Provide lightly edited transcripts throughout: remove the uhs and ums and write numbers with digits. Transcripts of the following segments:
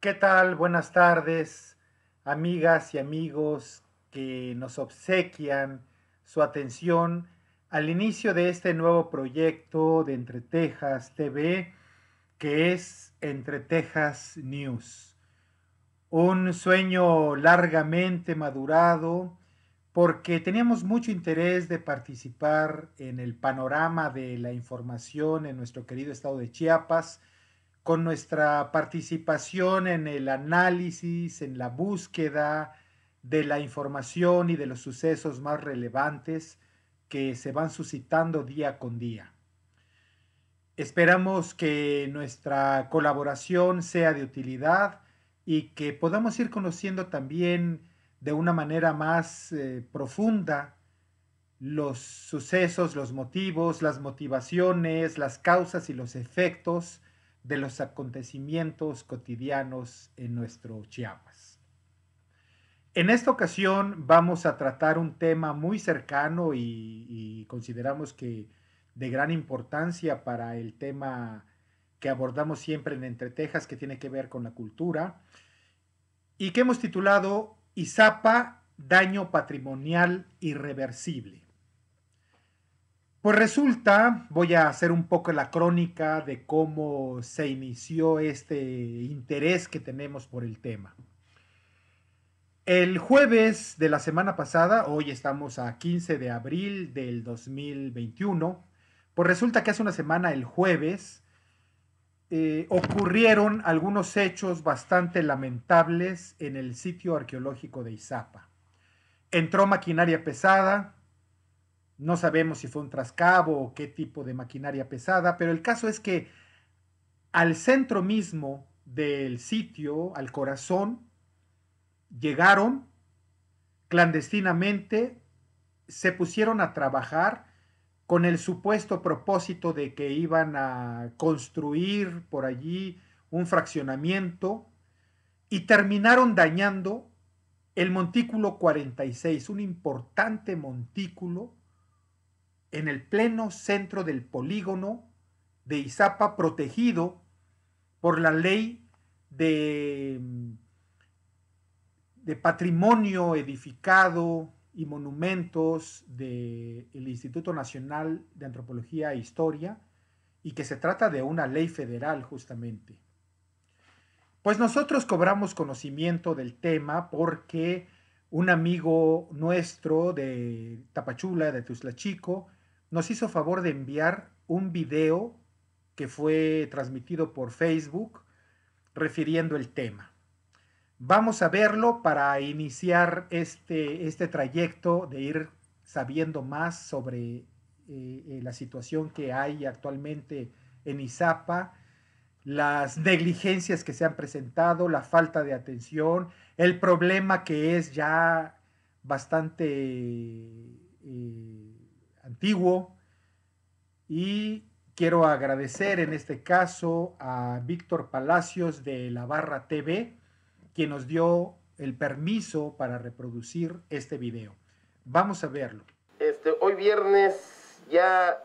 ¿Qué tal? Buenas tardes, amigas y amigos que nos obsequian su atención al inicio de este nuevo proyecto de Entre Tejas TV, que es Entre Tejas News. Un sueño largamente madurado porque teníamos mucho interés de participar en el panorama de la información en nuestro querido estado de Chiapas, con nuestra participación en el análisis, en la búsqueda de la información y de los sucesos más relevantes que se van suscitando día con día. Esperamos que nuestra colaboración sea de utilidad y que podamos ir conociendo también de una manera más profunda los sucesos, los motivos, las motivaciones, las causas y los efectos de los acontecimientos cotidianos en nuestro Chiapas. En esta ocasión vamos a tratar un tema muy cercano y consideramos que de gran importancia para el tema que abordamos siempre en Entre Tejas, que tiene que ver con la cultura, y que hemos titulado Izapa, daño patrimonial irreversible. Pues resulta, voy a hacer un poco la crónica de cómo se inició este interés que tenemos por el tema. El jueves de la semana pasada, hoy estamos a 15 de abril del 2021, pues resulta que hace una semana, el jueves, ocurrieron algunos hechos bastante lamentables en el sitio arqueológico de Izapa. Entró maquinaria pesada, no sabemos si fue un trascabo o qué tipo de maquinaria pesada, pero el caso es que al centro mismo del sitio, al corazón, llegaron clandestinamente, se pusieron a trabajar con el supuesto propósito de que iban a construir por allí un fraccionamiento y terminaron dañando el montículo 46, un importante montículo en el pleno centro del polígono de Izapa, protegido por la ley de patrimonio edificado y monumentos del Instituto Nacional de Antropología e Historia, y que se trata de una ley federal justamente. Pues nosotros cobramos conocimiento del tema porque un amigo nuestro de Tapachula, de Tuzlachico, nos hizo favor de enviar un video que fue transmitido por Facebook refiriendo el tema. Vamos a verlo para iniciar este trayecto de ir sabiendo más sobre la situación que hay actualmente en Izapa, las negligencias que se han presentado, la falta de atención, el problema que es ya bastante antiguo. Y quiero agradecer en este caso a Víctor Palacios de La Barra TV, quien nos dio el permiso para reproducir este video. Vamos a verlo. Hoy viernes ya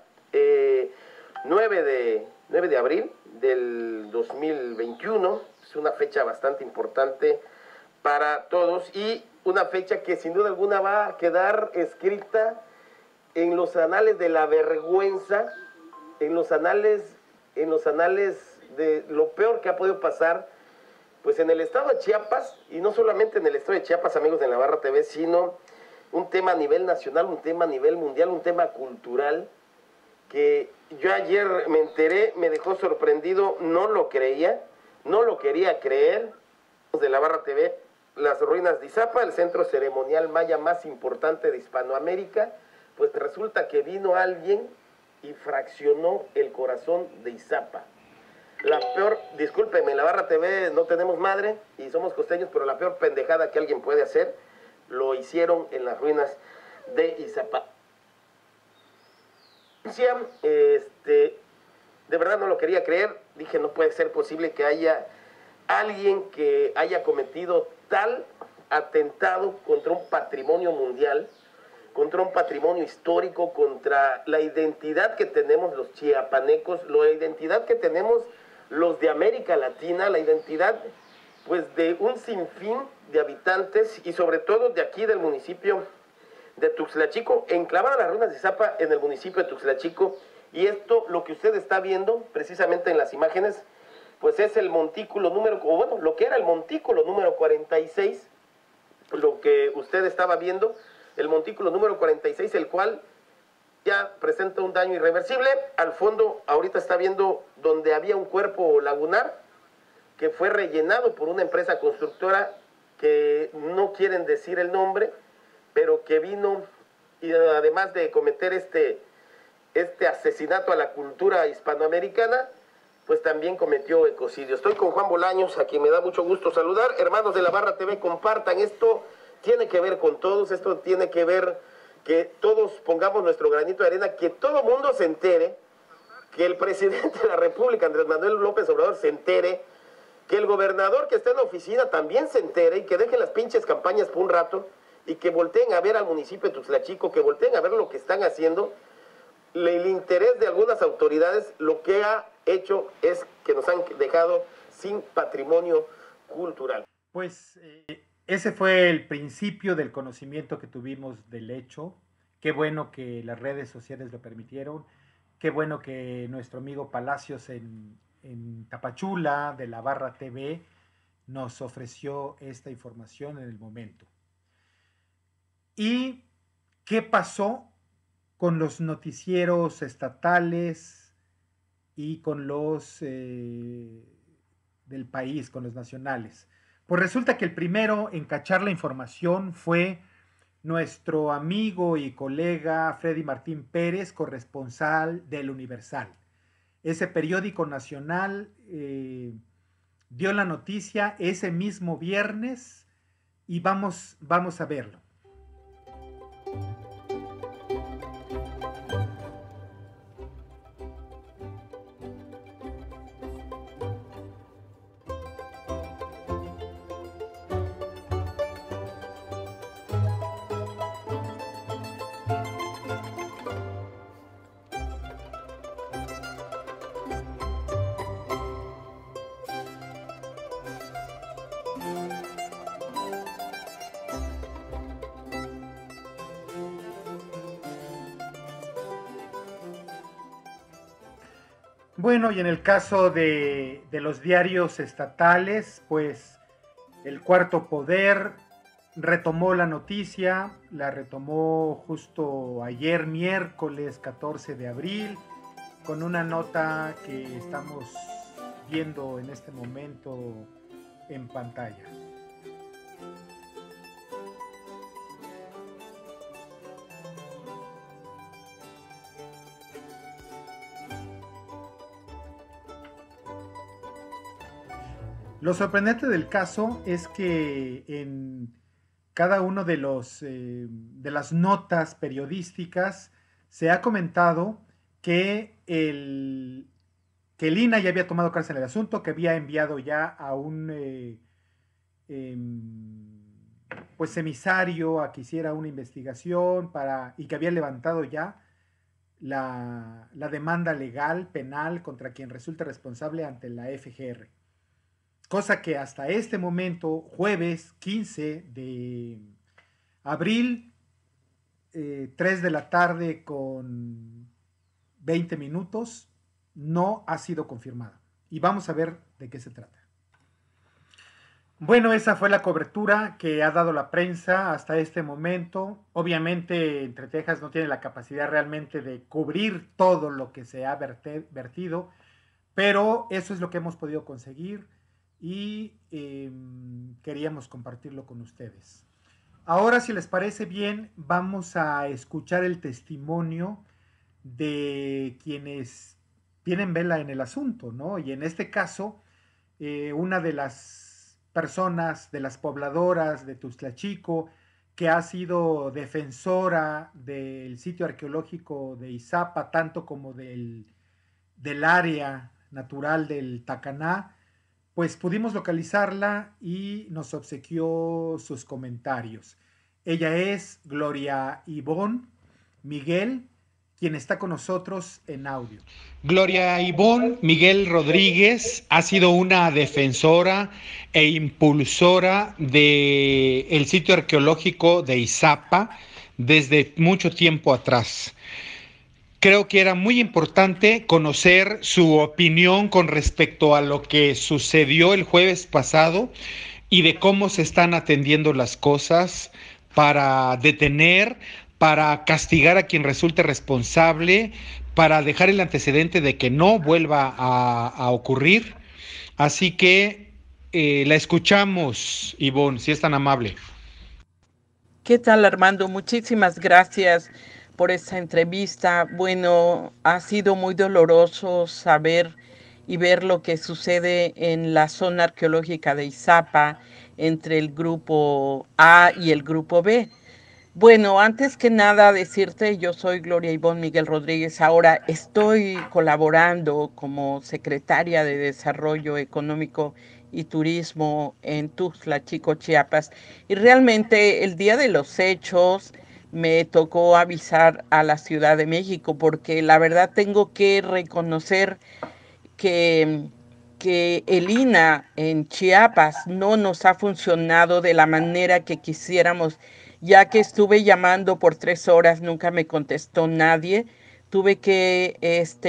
9 de abril del 2021, es una fecha bastante importante para todos y una fecha que sin duda alguna va a quedar escrita en los anales de la vergüenza, en los anales de lo peor que ha podido pasar pues en el estado de Chiapas, y no solamente en el estado de Chiapas, amigos de La Barra TV, sino un tema a nivel nacional, un tema a nivel mundial, un tema cultural, que yo ayer me enteré, me dejó sorprendido, no lo creía, no lo quería creer. De La Barra TV, las ruinas de Izapa, el centro ceremonial maya más importante de Hispanoamérica, pues resulta que vino alguien y fraccionó el corazón de Izapa. La peor, discúlpeme, en La Barra TV no tenemos madre y somos costeños, pero la peor pendejada que alguien puede hacer, lo hicieron en las ruinas de Izapa. De verdad no lo quería creer, dije no puede ser posible que haya alguien que haya cometido tal atentado contra un patrimonio mundial, contra un patrimonio histórico, contra la identidad que tenemos los chiapanecos, la identidad que tenemos los de América Latina, la identidad pues de un sinfín de habitantes y sobre todo de aquí del municipio de Tuxtlachico, enclavada las ruinas de Izapa en el municipio de Tuxtlachico. Y esto, lo que usted está viendo precisamente en las imágenes, pues es el montículo número, o bueno, lo que era el montículo número 46, lo que usted estaba viendo, el montículo número 46, el cual ya presenta un daño irreversible. Al fondo, ahorita está viendo donde había un cuerpo lagunar que fue rellenado por una empresa constructora que no quieren decir el nombre, pero que vino, y además de cometer este asesinato a la cultura hispanoamericana, pues también cometió ecocidio. Estoy con Juan Bolaños, a quien me da mucho gusto saludar. Hermanos de la Barra TV, compartan. Esto tiene que ver con todos, esto tiene que ver que todos pongamos nuestro granito de arena, que todo mundo se entere, que el presidente de la República, Andrés Manuel López Obrador, se entere, que el gobernador que está en la oficina también se entere, y que dejen las pinches campañas por un rato, y que volteen a ver al municipio de Tuxtlachico, que volteen a ver lo que están haciendo. El interés de algunas autoridades lo que ha hecho es que nos han dejado sin patrimonio cultural. Pues ese fue el principio del conocimiento que tuvimos del hecho. Qué bueno que las redes sociales lo permitieron. Qué bueno que nuestro amigo Palacios en Tapachula, de la Barra TV, nos ofreció esta información en el momento. ¿Y qué pasó con los noticieros estatales y con los del país, con los nacionales? Pues resulta que el primero en cachar la información fue nuestro amigo y colega Freddy Martín Pérez, corresponsal del Universal. Ese periódico nacional dio la noticia ese mismo viernes y vamos a verlo. Bueno, y en el caso de los diarios estatales, pues el Cuarto Poder retomó la noticia, la retomó justo ayer, miércoles 14 de abril, con una nota que estamos viendo en este momento en pantalla. Lo sorprendente del caso es que en cada uno de las notas periodísticas se ha comentado que el INAH ya había tomado cartas en el asunto, que había enviado ya a un pues emisario a que hiciera una investigación y que había levantado ya la demanda legal, penal, contra quien resulte responsable ante la FGR. Cosa que hasta este momento, jueves 15 de abril, 3 de la tarde con 20 minutos, no ha sido confirmada. Y vamos a ver de qué se trata. Bueno, esa fue la cobertura que ha dado la prensa hasta este momento. Obviamente, Entre Texas no tiene la capacidad realmente de cubrir todo lo que se ha vertido, pero eso es lo que hemos podido conseguir y queríamos compartirlo con ustedes. Ahora, si les parece bien, vamos a escuchar el testimonio de quienes tienen vela en el asunto, ¿no? Y en este caso, una de las personas, de las pobladoras de Tuxtlachico, que ha sido defensora del sitio arqueológico de Izapa, tanto como del área natural del Tacaná, pues pudimos localizarla y nos obsequió sus comentarios. Ella es Gloria Ivonne Miguel, quien está con nosotros en audio. Gloria Ivonne Miguel Rodríguez ha sido una defensora e impulsora del sitio arqueológico de Izapa desde mucho tiempo atrás. Creo que era muy importante conocer su opinión con respecto a lo que sucedió el jueves pasado y de cómo se están atendiendo las cosas para detener, para castigar a quien resulte responsable, para dejar el antecedente de que no vuelva a ocurrir. Así que la escuchamos, Ivonne, si es tan amable. ¿Qué tal, Armando? Muchísimas gracias por esta entrevista. Bueno, ha sido muy doloroso saber y ver lo que sucede en la zona arqueológica de Izapa entre el grupo A y el grupo B. Bueno, antes que nada decirte, yo soy Gloria Ivonne Miguel Rodríguez. Ahora estoy colaborando como secretaria de Desarrollo Económico y Turismo en Tuxtla, Chico, Chiapas. Y realmente el día de los hechos me tocó avisar a la Ciudad de México porque la verdad tengo que reconocer que, que el INAH en Chiapas no nos ha funcionado de la manera que quisiéramos, ya que estuve llamando por 3 horas, nunca me contestó nadie. Tuve que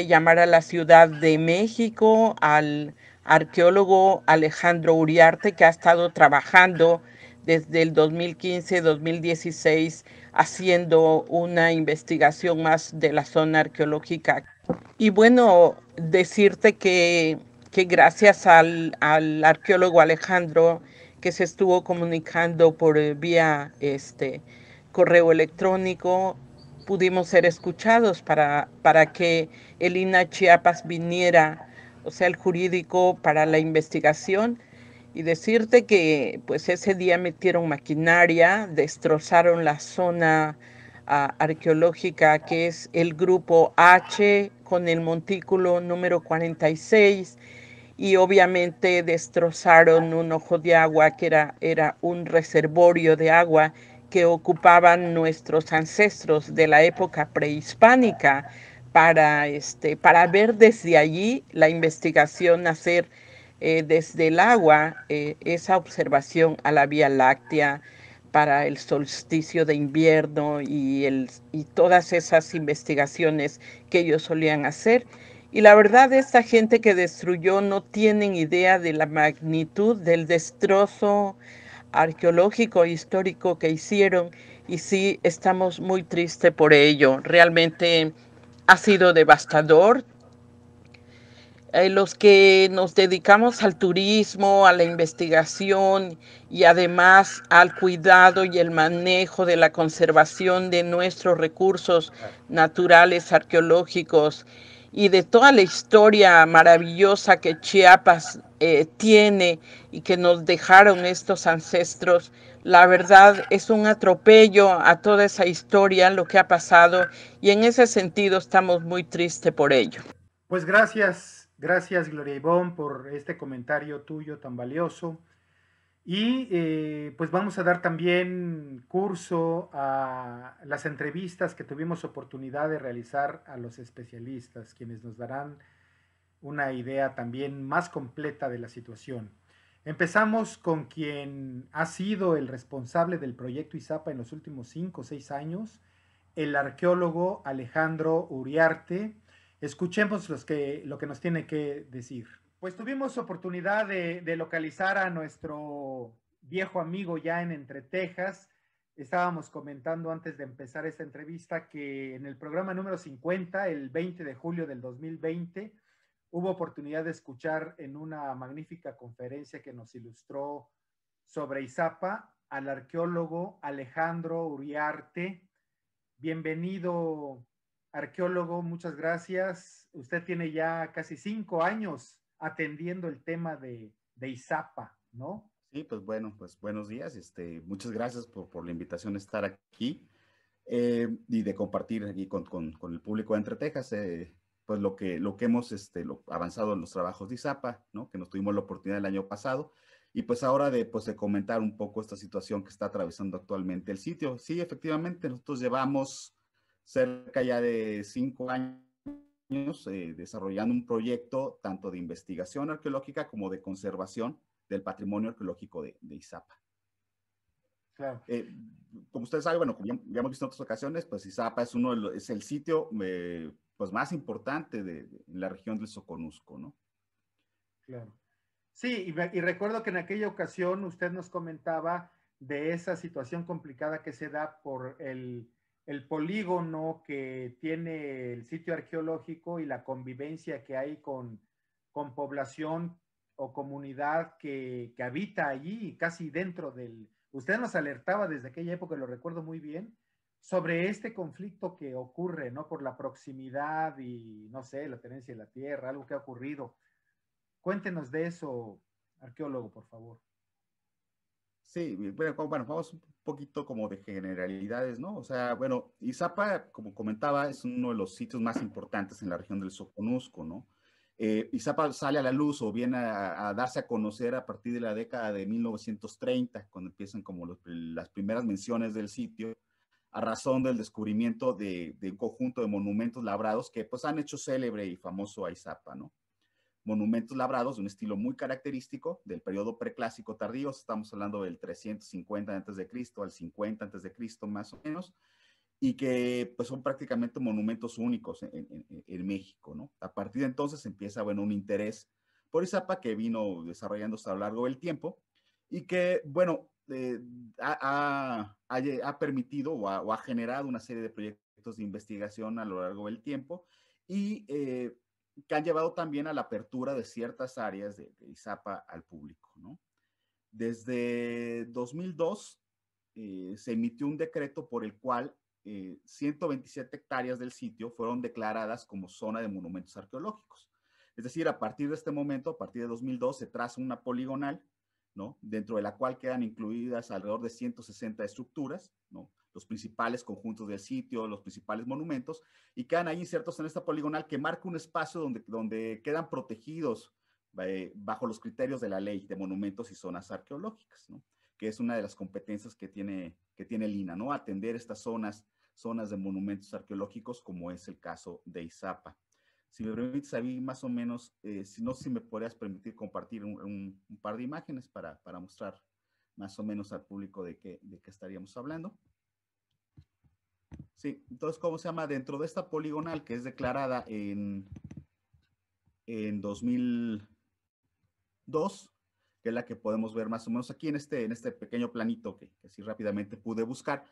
llamar a la Ciudad de México, al arqueólogo Alejandro Uriarte, que ha estado trabajando desde el 2015-2016 haciendo una investigación más de la zona arqueológica. Y bueno, decirte que gracias al arqueólogo Alejandro que se estuvo comunicando por vía correo electrónico, pudimos ser escuchados para que el INAH Chiapas viniera, o sea, el jurídico para la investigación. Y decirte que pues ese día metieron maquinaria, destrozaron la zona arqueológica que es el grupo H con el montículo número 46 y obviamente destrozaron un ojo de agua que era un reservorio de agua que ocupaban nuestros ancestros de la época prehispánica para ver desde allí la investigación, hacer desde el agua esa observación a la Vía Láctea para el solsticio de invierno y todas esas investigaciones que ellos solían hacer. Y la verdad, esta gente que destruyó no tienen idea de la magnitud del destrozo arqueológico e histórico que hicieron y sí estamos muy tristes por ello. Realmente ha sido devastador. Los que nos dedicamos al turismo, a la investigación y además al cuidado y el manejo de la conservación de nuestros recursos naturales, arqueológicos y de toda la historia maravillosa que Chiapas tiene y que nos dejaron estos ancestros. La verdad es un atropello a toda esa historia, lo que ha pasado, y en ese sentido estamos muy tristes por ello. Pues gracias Gloria Ivonne por este comentario tuyo tan valioso. Y pues vamos a dar también curso a las entrevistas que tuvimos oportunidad de realizar a los especialistas, quienes nos darán una idea también más completa de la situación. Empezamos con quien ha sido el responsable del proyecto Izapa en los últimos 5 o 6 años, el arqueólogo Alejandro Uriarte. Escuchemos lo que nos tiene que decir. Pues tuvimos oportunidad de localizar a nuestro viejo amigo ya en Entre Tejas. Estábamos comentando antes de empezar esta entrevista que en el programa número 50, el 20 de julio del 2020, hubo oportunidad de escuchar en una magnífica conferencia que nos ilustró sobre Izapa al arqueólogo Alejandro Uriarte. Bienvenido, arqueólogo, muchas gracias. Usted tiene ya casi 5 años atendiendo el tema de Izapa, ¿no? Sí, pues bueno, pues buenos días. Muchas gracias por la invitación a estar aquí y de compartir aquí con el público de Entre Tejas, pues lo que hemos avanzado en los trabajos de Izapa, ¿no? Que nos tuvimos la oportunidad el año pasado. Y pues ahora de comentar un poco esta situación que está atravesando actualmente el sitio. Sí, efectivamente, nosotros llevamos cerca ya de 5 años desarrollando un proyecto tanto de investigación arqueológica como de conservación del patrimonio arqueológico de Izapa. Claro. Como ustedes saben, bueno, como ya hemos visto en otras ocasiones, pues Izapa es el sitio pues más importante en la región del Soconusco, ¿no? Claro. Sí, y recuerdo que en aquella ocasión usted nos comentaba de esa situación complicada que se da por el polígono que tiene el sitio arqueológico y la convivencia que hay con población o comunidad que habita allí, casi dentro del... Usted nos alertaba desde aquella época, lo recuerdo muy bien, sobre este conflicto que ocurre, ¿no? Por la proximidad y, no sé, la tenencia de la tierra, algo que ha ocurrido. Cuéntenos de eso, arqueólogo, por favor. Sí, bueno, vamos un poquito como de generalidades, ¿no? O sea, bueno, Izapa, como comentaba, es uno de los sitios más importantes en la región del Soconusco, ¿no? Izapa sale a la luz o viene a darse a conocer a partir de la década de 1930, cuando empiezan como las primeras menciones del sitio, a razón del descubrimiento de un conjunto de monumentos labrados que pues han hecho célebre y famoso a Izapa, ¿no? Monumentos labrados de un estilo muy característico del periodo preclásico tardío, estamos hablando del 350 a.C. al 50 a.C. más o menos, y que pues son prácticamente monumentos únicos en México, ¿no? A partir de entonces empieza, bueno, un interés por Izapa que vino desarrollándose a lo largo del tiempo y que, bueno, ha permitido o ha generado una serie de proyectos de investigación a lo largo del tiempo y que han llevado también a la apertura de ciertas áreas de Izapa al público, ¿no? Desde 2002 se emitió un decreto por el cual 127 hectáreas del sitio fueron declaradas como zona de monumentos arqueológicos. Es decir, a partir de este momento, a partir de 2002, se traza una poligonal, ¿no? Dentro de la cual quedan incluidas alrededor de 160 estructuras, ¿no? Los principales conjuntos del sitio, los principales monumentos, y quedan ahí insertos en esta poligonal que marca un espacio donde quedan protegidos bajo los criterios de la ley de monumentos y zonas arqueológicas, ¿no? Que es una de las competencias que tiene el INAH, ¿no? Atender estas zonas de monumentos arqueológicos, como es el caso de Izapa. Si me permites, ahí más o menos, si me podrías permitir compartir un par de imágenes para mostrar más o menos al público de qué estaríamos hablando. Sí, entonces, ¿cómo se llama? Dentro de esta poligonal que es declarada en 2002, que es la que podemos ver más o menos aquí en este pequeño planito que así rápidamente pude buscar,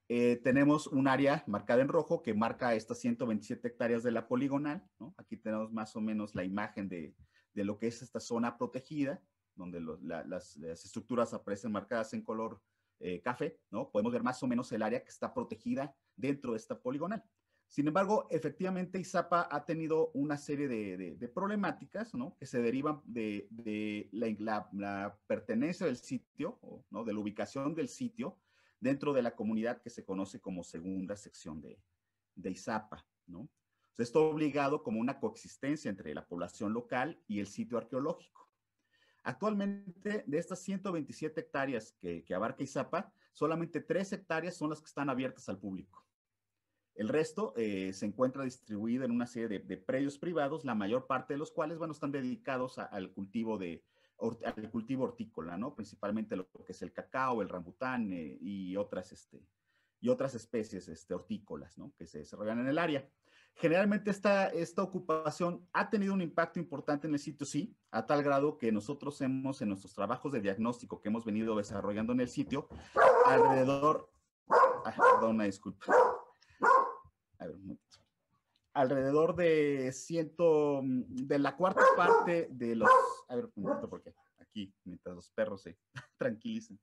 tenemos un área marcada en rojo que marca estas 127 hectáreas de la poligonal, ¿no? Aquí tenemos más o menos la imagen de lo que es esta zona protegida, donde las estructuras aparecen marcadas en color café, ¿no? Podemos ver más o menos el área que está protegida dentro de esta poligonal. Sin embargo, efectivamente, Izapa ha tenido una serie de problemáticas, ¿no? Que se derivan de la pertenencia del sitio, ¿no? De la ubicación del sitio dentro de la comunidad que se conoce como segunda sección de Izapa, ¿no? O sea, esto ha obligado como una coexistencia entre la población local y el sitio arqueológico. Actualmente, de estas 127 hectáreas que abarca Izapa, solamente 3 hectáreas son las que están abiertas al público. El resto se encuentra distribuido en una serie de predios privados, la mayor parte de los cuales, bueno, están dedicados al cultivo hortícola, ¿no? Principalmente lo que es el cacao, el rambután y otras especies hortícolas, ¿no? Que se desarrollan en el área. Generalmente esta ocupación ha tenido un impacto importante en el sitio, sí, a tal grado que nosotros en nuestros trabajos de diagnóstico que hemos venido desarrollando en el sitio, perdón, una disculpa. A ver, alrededor de la cuarta parte de los... A ver, un momento, porque aquí, mientras los perros se tranquilizan,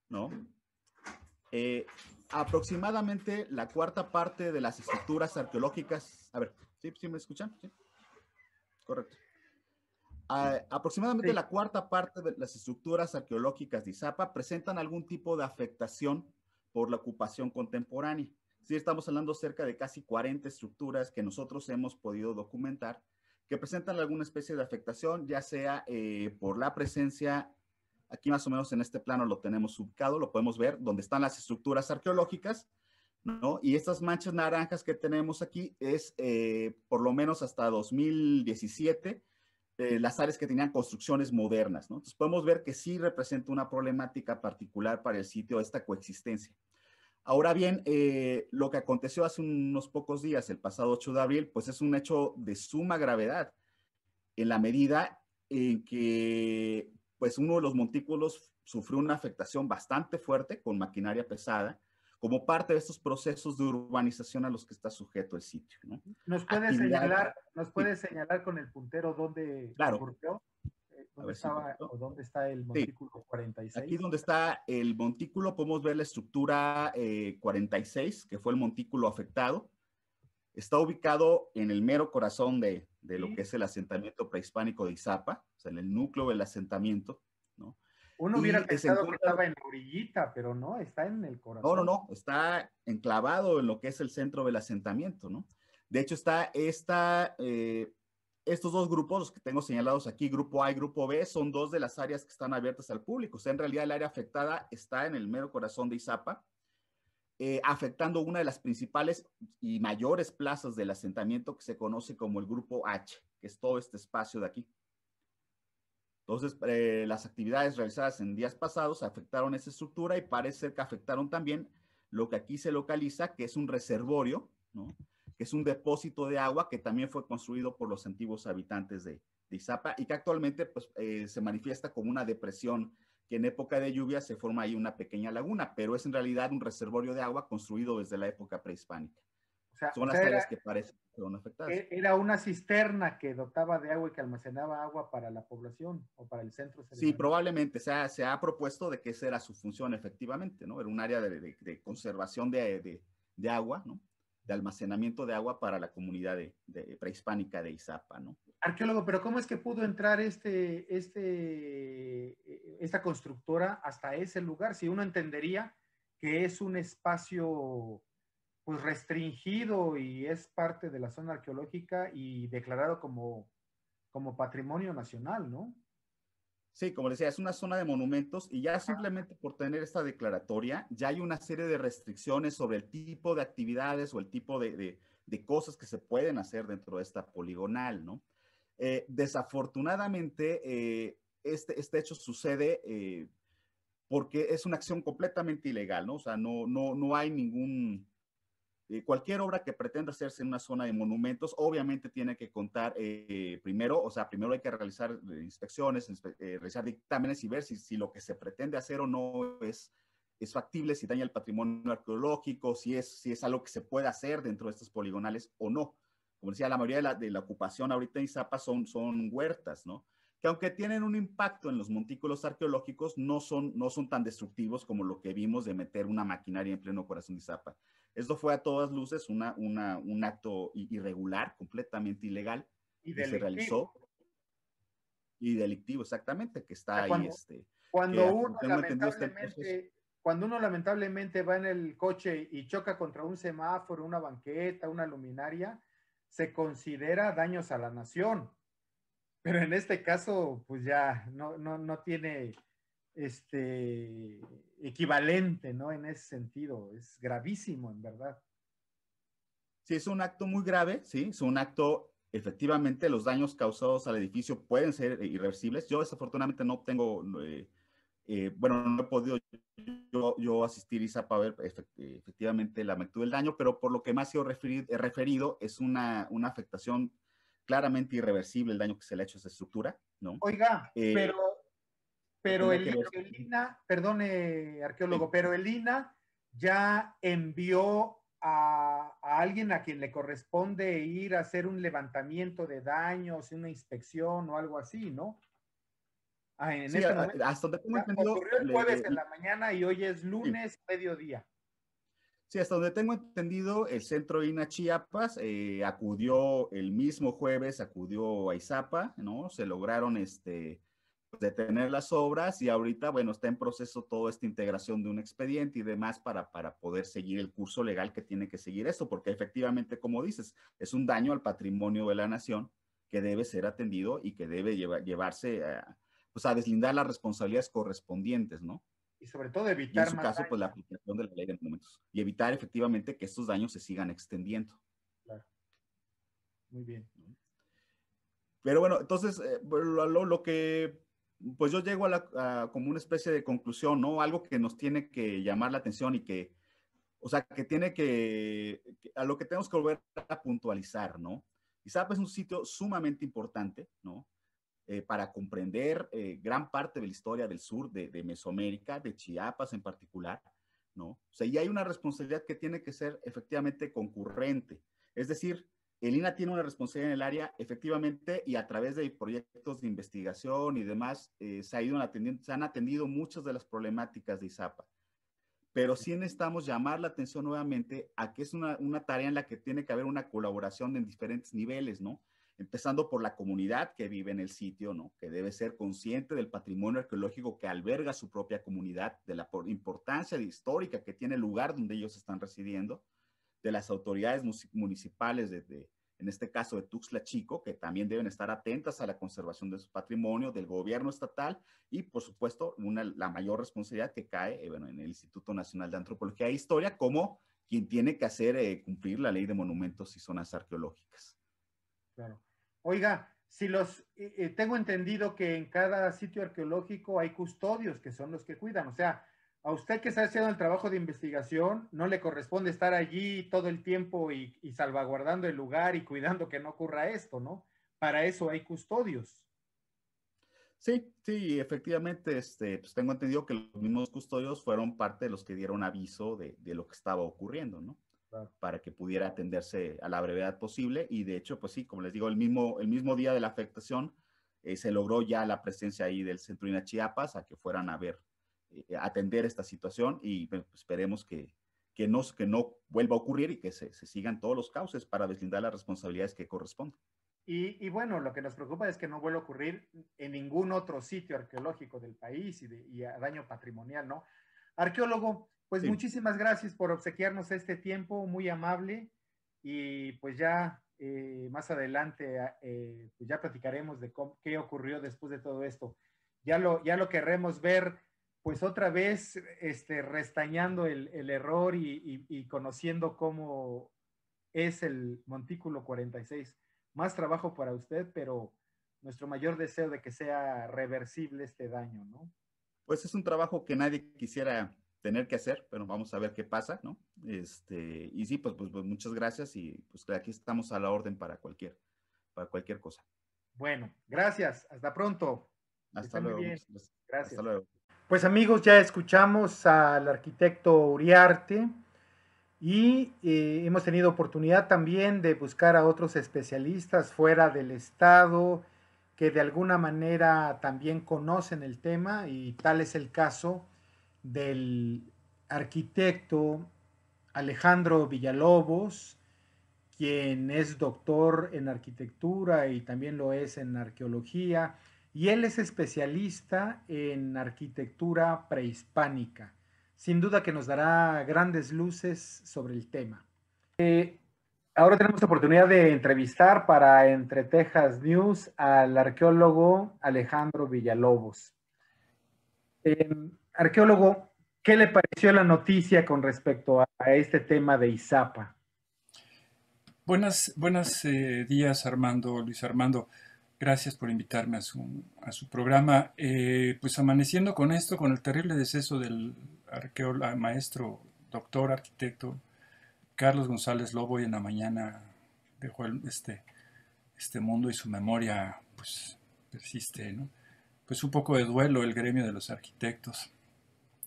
¿no? Aproximadamente la cuarta parte de las estructuras arqueológicas... A ver, ¿sí me escuchan? ¿Sí? Correcto. Aproximadamente la cuarta parte de las estructuras arqueológicas de Izapa presentan algún tipo de afectación por la ocupación contemporánea. Sí, estamos hablando cerca de casi 40 estructuras que nosotros hemos podido documentar que presentan alguna especie de afectación, ya sea por la presencia, aquí más o menos en este plano lo tenemos ubicado, lo podemos ver, donde están las estructuras arqueológicas, ¿no? Y estas manchas naranjas que tenemos aquí es por lo menos hasta 2017 las áreas que tenían construcciones modernas, ¿no? Entonces podemos ver que sí representa una problemática particular para el sitio esta coexistencia. Ahora bien, lo que aconteció hace unos pocos días, el pasado 8 de abril, pues es un hecho de suma gravedad en la medida en que pues uno de los montículos sufrió una afectación bastante fuerte con maquinaria pesada como parte de estos procesos de urbanización a los que está sujeto el sitio, ¿no? Nos puede señalar con el puntero dónde claro. Ocurrió? ¿Dónde estaba o dónde está el montículo 46? Aquí donde está el montículo podemos ver la estructura 46, que fue el montículo afectado. Está ubicado en el mero corazón de lo que es el asentamiento prehispánico de Izapa, o sea, en el núcleo del asentamiento, ¿no? Uno hubiera pensado que estaba en la orillita, pero no, está en el corazón. No, está enclavado en lo que es el centro del asentamiento, ¿no? De hecho, está estos dos grupos, los que tengo señalados aquí, grupo A y grupo B, son dos de las áreas que están abiertas al público. O sea, en realidad el área afectada está en el mero corazón de Izapa, afectando una de las principales y mayores plazas del asentamiento que se conoce como el grupo H, que es todo este espacio de aquí. Entonces, las actividades realizadas en días pasados afectaron esa estructura y parece ser que afectaron también lo que aquí se localiza, que es un reservorio, ¿no? Que es un depósito de agua que también fue construido por los antiguos habitantes de Izapa y que actualmente pues, se manifiesta como una depresión que en época de lluvia se forma ahí una pequeña laguna, pero es en realidad un reservorio de agua construido desde la época prehispánica. Son las áreas que parecen que fueron afectadas. Era una cisterna que dotaba de agua y que almacenaba agua para la población o para el centro. Sí, probablemente se ha propuesto de que esa era su función efectivamente, ¿no? Era un área de conservación de agua, ¿no? De almacenamiento de agua para la comunidad prehispánica de Izapa, ¿no? Arqueólogo, pero ¿cómo es que pudo entrar esta constructora hasta ese lugar? Si uno entendería que es un espacio pues restringido y es parte de la zona arqueológica y declarado como patrimonio nacional, ¿no? Sí, como decía, es una zona de monumentos y ya simplemente por tener esta declaratoria, ya hay una serie de restricciones sobre el tipo de actividades o el tipo de cosas que se pueden hacer dentro de esta poligonal, ¿no? Desafortunadamente, este hecho sucede porque es una acción completamente ilegal, ¿no? O sea, no hay ningún... cualquier obra que pretenda hacerse en una zona de monumentos, obviamente tiene que contar primero hay que realizar inspecciones, realizar dictámenes y ver si lo que se pretende hacer o no es factible, si daña el patrimonio arqueológico, si es algo que se puede hacer dentro de estos poligonales o no. Como decía, la mayoría de la ocupación ahorita en Izapa son huertas, ¿no? Que aunque tienen un impacto en los montículos arqueológicos, no son tan destructivos como lo que vimos de meter una maquinaria en pleno corazón de Izapa. Esto fue a todas luces un acto irregular, completamente ilegal, que se realizó. Y delictivo, exactamente, que está ahí. Cuando uno lamentablemente va en el coche y choca contra un semáforo, una banqueta, una luminaria, se considera daños a la nación. Pero en este caso, pues ya no tiene equivalente, ¿no? En ese sentido, es gravísimo, en verdad. Sí, es un acto muy grave, sí, es un acto, efectivamente, los daños causados al edificio pueden ser irreversibles. Yo desafortunadamente no tengo, no he podido yo asistir a Izapa a ver efectivamente la magnitud del daño, pero por lo que más he referido es una afectación claramente irreversible el daño que se le ha hecho a esa estructura, ¿no? Oiga, pero el INA, perdone, arqueólogo, pero el INA ya envió a alguien a quien le corresponde ir a hacer un levantamiento de daños, una inspección o algo así, ¿no? Sí, hasta donde tengo entendido. Ocurrió el jueves en la mañana y hoy es lunes, sí, mediodía. Sí, hasta donde tengo entendido, el centro INA Chiapas acudió el mismo jueves, acudió a Izapa, ¿no? Se lograron detener las obras y ahorita, bueno, está en proceso toda esta integración de un expediente y demás para poder seguir el curso legal que tiene que seguir esto, porque efectivamente, como dices, es un daño al patrimonio de la nación que debe ser atendido y que debe llevarse a deslindar las responsabilidades correspondientes, ¿no? Y sobre todo Y en evitar su más caso, pues la daño. aplicación de la ley de monumentos y evitar efectivamente que estos daños se sigan extendiendo. Claro. Muy bien. Pero bueno, entonces, lo que, pues yo llego como una especie de conclusión, ¿no? Algo que nos tiene que llamar la atención y que, o sea, que tiene a lo que tenemos que volver a puntualizar, ¿no? Izapa es un sitio sumamente importante, ¿no? Para comprender gran parte de la historia del sur de Mesoamérica, de Chiapas en particular, ¿no? O sea, y hay una responsabilidad que tiene que ser efectivamente concurrente. Es decir, el INAH tiene una responsabilidad en el área, efectivamente, y a través de proyectos de investigación y demás, se han atendido muchas de las problemáticas de Izapa. Pero sí necesitamos llamar la atención nuevamente a que es una tarea en la que tiene que haber una colaboración en diferentes niveles, ¿no? Empezando por la comunidad que vive en el sitio, ¿no? Que debe ser consciente del patrimonio arqueológico que alberga su propia comunidad, de la importancia histórica que tiene el lugar donde ellos están residiendo, de las autoridades municipales en este caso de Tuxtla Chico, que también deben estar atentas a la conservación de su patrimonio, del gobierno estatal y, por supuesto, la mayor responsabilidad que cae bueno, en el Instituto Nacional de Antropología e Historia como quien tiene que hacer cumplir la ley de monumentos y zonas arqueológicas. Claro. Oiga, tengo entendido que en cada sitio arqueológico hay custodios que son los que cuidan, o sea, a usted que está haciendo el trabajo de investigación, no le corresponde estar allí todo el tiempo y salvaguardando el lugar y cuidando que no ocurra esto, ¿no? Para eso hay custodios. Sí, sí, efectivamente, pues tengo entendido que los mismos custodios fueron parte de los que dieron aviso de lo que estaba ocurriendo, ¿no? Claro. Para que pudiera atenderse a la brevedad posible y de hecho, pues sí, como les digo, el mismo día de la afectación se logró ya la presencia ahí del Centro INAH Chiapas a que fueran a atender esta situación y pues, esperemos que no vuelva a ocurrir y que se sigan todos los cauces para deslindar las responsabilidades que corresponden. Y bueno, lo que nos preocupa es que no vuelva a ocurrir en ningún otro sitio arqueológico del país y a daño patrimonial, ¿no? Arqueólogo, pues sí. Muchísimas gracias por obsequiarnos este tiempo, muy amable, y pues ya más adelante pues ya platicaremos de qué ocurrió después de todo esto. Ya lo querremos ver, pues otra vez restañando el error y conociendo cómo es el Montículo 46. Más trabajo para usted, pero nuestro mayor deseo de que sea reversible este daño, ¿no? Pues es un trabajo que nadie quisiera tener que hacer, pero vamos a ver qué pasa, ¿no? Y sí, pues muchas gracias y pues aquí estamos a la orden para cualquier cosa. Bueno, gracias, hasta pronto. Hasta luego. Muy bien. Gracias. Hasta luego. Pues amigos, ya escuchamos al arquitecto Uriarte y hemos tenido oportunidad también de buscar a otros especialistas fuera del estado que de alguna manera también conocen el tema y tal es el caso del arquitecto Alejandro Villalobos, quien es doctor en arquitectura y también lo es en arqueología, y él es especialista en arquitectura prehispánica. Sin duda que nos dará grandes luces sobre el tema. Ahora tenemos la oportunidad de entrevistar para Entre Texas News al arqueólogo Alejandro Villalobos. Arqueólogo, ¿qué le pareció la noticia con respecto a este tema de Izapa? Buenos días, Luis Armando. Gracias por invitarme a su programa. Pues amaneciendo con esto, con el terrible deceso del maestro, doctor, arquitecto Carlos González Lobo, y en la mañana dejó este mundo y su memoria pues persiste, ¿no? Pues un poco de duelo el gremio de los arquitectos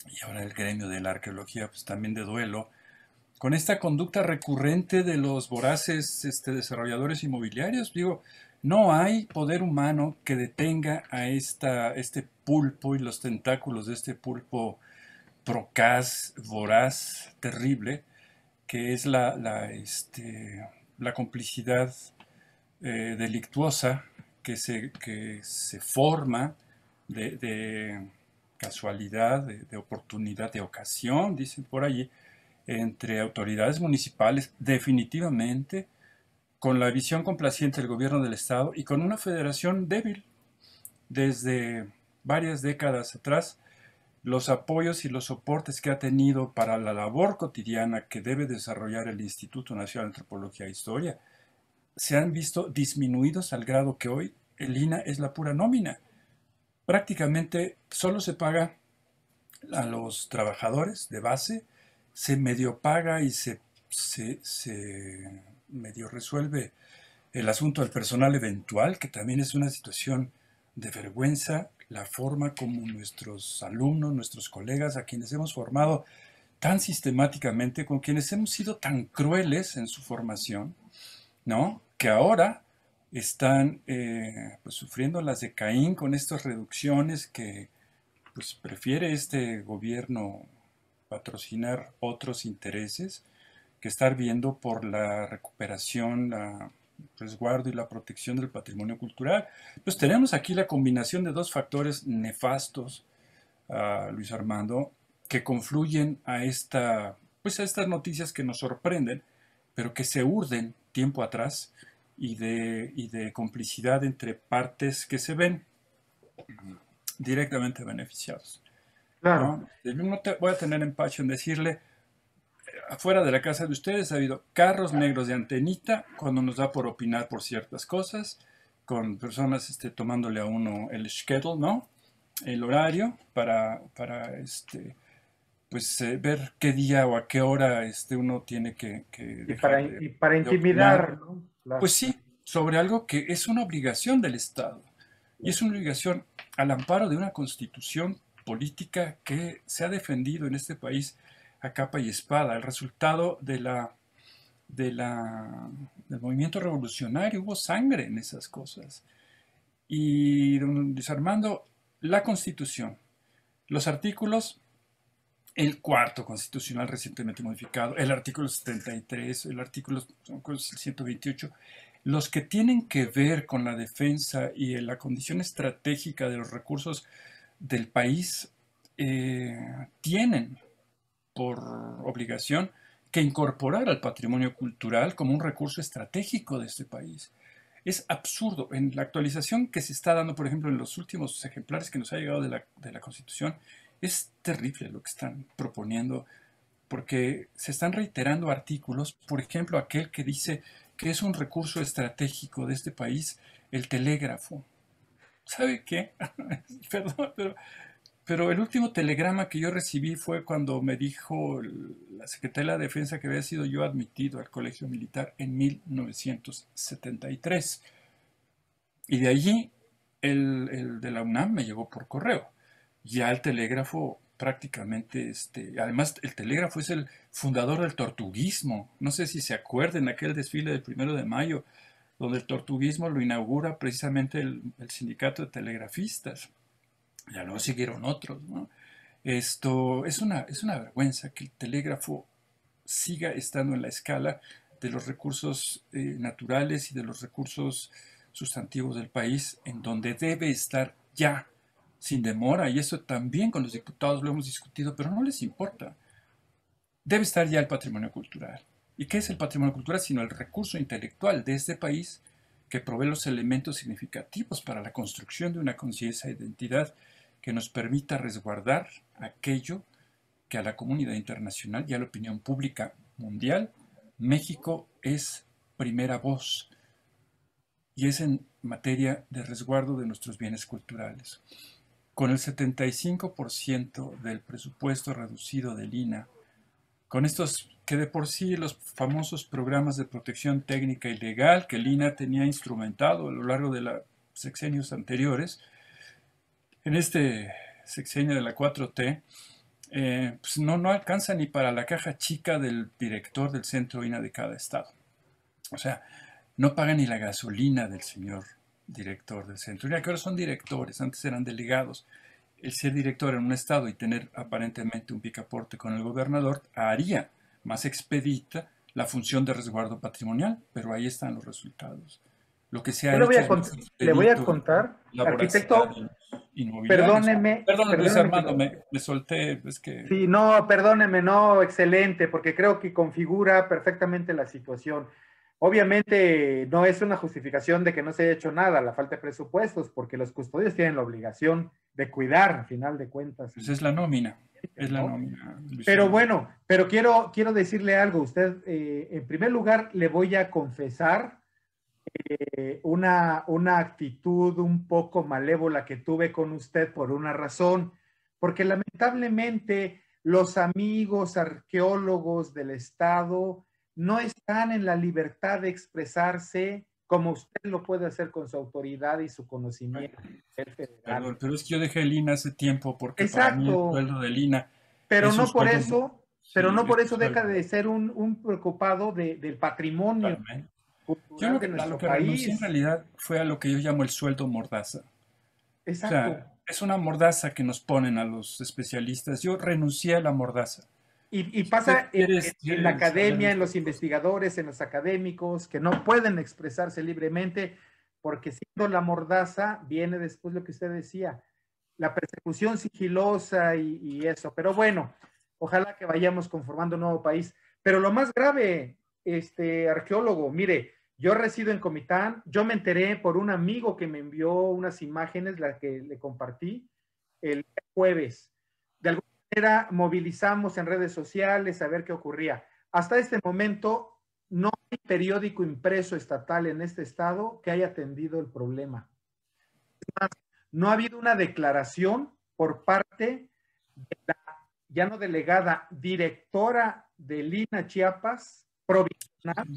y ahora el gremio de la arqueología pues también de duelo con esta conducta recurrente de los voraces desarrolladores inmobiliarios. Digo, no hay poder humano que detenga a este pulpo y los tentáculos de este pulpo procaz, voraz, terrible, que es la complicidad delictuosa que se forma de casualidad, de oportunidad, de ocasión, dicen por allí, entre autoridades municipales, definitivamente, con la visión complaciente del gobierno del Estado y con una federación débil desde varias décadas atrás, los apoyos y los soportes que ha tenido para la labor cotidiana que debe desarrollar el Instituto Nacional de Antropología e Historia se han visto disminuidos al grado que hoy el INA es la pura nómina. Prácticamente solo se paga a los trabajadores de base, se medio paga y se medio resuelve el asunto del personal eventual, que también es una situación de vergüenza, la forma como nuestros alumnos, nuestros colegas, a quienes hemos formado tan sistemáticamente, con quienes hemos sido tan crueles en su formación, ¿no? Que ahora están pues, sufriendo las de Caín con estas reducciones que pues, prefiere este gobierno patrocinar otros intereses que estar viendo por la recuperación, la resguardo y la protección del patrimonio cultural. Pues tenemos aquí la combinación de dos factores nefastos, Luis Armando, que confluyen a pues a estas noticias que nos sorprenden, pero que se urden tiempo atrás y de complicidad entre partes que se ven directamente beneficiados. Claro. ¿No? No te voy a tener empacho en decirle, afuera de la casa de ustedes ha habido carros negros de antenita cuando nos da por opinar por ciertas cosas, con personas tomándole a uno el schedule, ¿no? El horario para pues ver qué día o a qué hora uno tiene que y para intimidar, ¿no? Claro. Pues sí, sobre algo que es una obligación del Estado. Y es una obligación al amparo de una constitución política que se ha defendido en este país a capa y espada. El resultado del movimiento revolucionario, hubo sangre en esas cosas. Y don Luis Armando, la Constitución, los artículos, el cuarto constitucional recientemente modificado, el artículo 73, el artículo 128, los que tienen que ver con la defensa y la condición estratégica de los recursos del país, tienen por obligación que incorporar al patrimonio cultural como un recurso estratégico de este país. Es absurdo. En la actualización que se está dando, por ejemplo, en los últimos ejemplares que nos ha llegado de la Constitución, es terrible lo que están proponiendo, porque se están reiterando artículos, por ejemplo, aquel que dice que es un recurso estratégico de este país, el telégrafo. ¿Sabe qué? Perdón, pero el último telegrama que yo recibí fue cuando me dijo la Secretaría de la Defensa que había sido yo admitido al Colegio Militar en 1973. Y de allí el de la UNAM me llegó por correo. Ya el telégrafo prácticamente, además el telégrafo es el fundador del tortuguismo. No sé si se acuerdan aquel desfile del 1 de mayo, donde el tortuguismo lo inaugura precisamente el sindicato de telegrafistas. Ya luego siguieron otros, ¿no? Esto es una vergüenza que el telégrafo siga estando en la escala de los recursos naturales y de los recursos sustantivos del país, en donde debe estar ya, sin demora, y eso también con los diputados lo hemos discutido, pero no les importa. Debe estar ya el patrimonio cultural. ¿Y qué es el patrimonio cultural? Sino el recurso intelectual de este país que provee los elementos significativos para la construcción de una conciencia de identidad que nos permita resguardar aquello que a la comunidad internacional y a la opinión pública mundial, México es primera voz, y es en materia de resguardo de nuestros bienes culturales. Con el 75% del presupuesto reducido del INA, con estos que de por sí los famosos programas de protección técnica y legal que el INA tenía instrumentado a lo largo de los sexenios anteriores, en este sexenio de la 4T, pues no alcanza ni para la caja chica del director del centro INA de cada estado. O sea, no paga ni la gasolina del señor director del centro INA, que ahora son directores, antes eran delegados. El ser director en un estado y tener aparentemente un picaporte con el gobernador haría más expedita la función de resguardo patrimonial, pero ahí están los resultados. Lo que se ha hecho le voy a contar, arquitecto, perdóneme. Perdón, Luis Armando, me solté, es que... Sí, no, perdóneme, no, excelente, porque creo que configura perfectamente la situación. Obviamente no es una justificación de que no se haya hecho nada, la falta de presupuestos, porque los custodios tienen la obligación de cuidar, al final de cuentas. Pues es la nómina, ¿no? Luis Pero Fernando. bueno, pero quiero decirle algo. Usted, en primer lugar, le voy a confesar una actitud un poco malévola que tuve con usted por una razón, porque lamentablemente los amigos arqueólogos del Estado no están en la libertad de expresarse como usted lo puede hacer con su autoridad y su conocimiento federal. Perdón, pero es que yo dejé el INA hace tiempo porque para mí el Exacto, sueldo del INA pero es un no por sueldo, eso, pero sí, no es por un eso deja sueldo de ser un preocupado del patrimonio totalmente. Yo cultural de a lo nuestro que renuncié en país. realidad fue a lo que yo llamo el sueldo mordaza. O Exacto. sea, es una mordaza que nos ponen a los especialistas. Yo renuncié a la mordaza. Y Si usted pasa en la quiere saber de academia, en estas los cosas, investigadores, en los académicos, que no pueden expresarse libremente, porque siendo la mordaza, viene después lo que usted decía, la persecución sigilosa y eso. Pero bueno, ojalá que vayamos conformando un nuevo país. Pero lo más grave, arqueólogo, mire, yo resido en Comitán, yo me enteré por un amigo que me envió unas imágenes, las que le compartí el jueves. De alguna manera movilizamos en redes sociales a ver qué ocurría. Hasta este momento no hay periódico impreso estatal en este estado que haya atendido el problema. No ha habido una declaración por parte de la ya no delegada, directora de Lina Chiapas, provisional.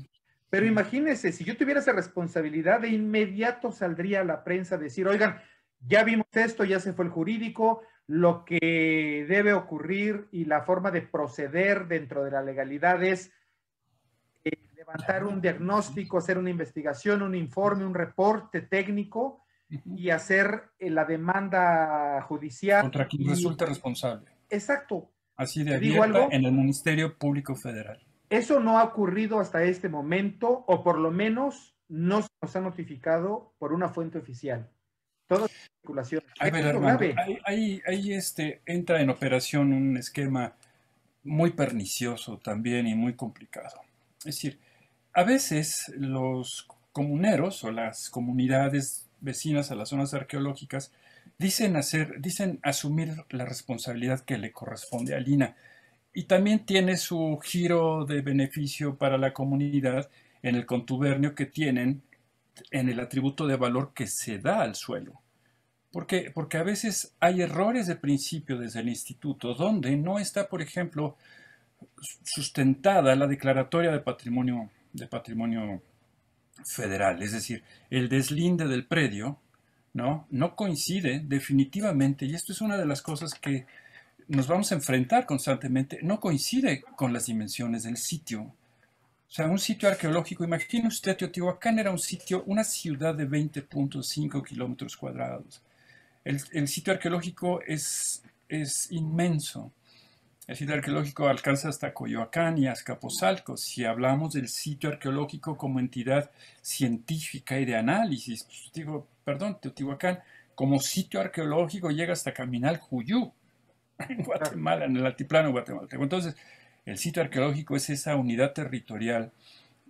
Pero imagínense, si yo tuviera esa responsabilidad, de inmediato saldría a la prensa a decir, oigan, ya vimos esto, ya se fue el jurídico, lo que debe ocurrir y la forma de proceder dentro de la legalidad es levantar un diagnóstico, hacer una investigación, un informe, un reporte técnico y hacer la demanda judicial. Contra quien resulte responsable. Exacto. Así de ¿Te digo abierta algo? en el Ministerio Público Federal. Eso no ha ocurrido hasta este momento, o por lo menos no se nos ha notificado por una fuente oficial. Todas las especulaciones. A ver, Armando, ahí entra en operación un esquema muy pernicioso también y muy complicado. Es decir, a veces los comuneros o las comunidades vecinas a las zonas arqueológicas dicen asumir la responsabilidad que le corresponde al INA. Y también tiene su giro de beneficio para la comunidad en el contubernio que tienen en el atributo de valor que se da al suelo. ¿Por qué? Porque a veces hay errores de principio desde el instituto donde no está, por ejemplo, sustentada la declaratoria de patrimonio federal. Es decir, el deslinde del predio no coincide definitivamente, y esto es una de las cosas que nos vamos a enfrentar constantemente, no coincide con las dimensiones del sitio. O sea, un sitio arqueológico, imagine usted, Teotihuacán era un sitio, una ciudad de 20.5 kilómetros cuadrados. El sitio arqueológico es inmenso. El sitio arqueológico alcanza hasta Coyoacán y Azcapotzalco. Si hablamos del sitio arqueológico como entidad científica y de análisis, pues digo, perdón, Teotihuacán, como sitio arqueológico llega hasta Caminal-Juyú, en Guatemala, en el altiplano guatemalteco. Entonces, el sitio arqueológico es esa unidad territorial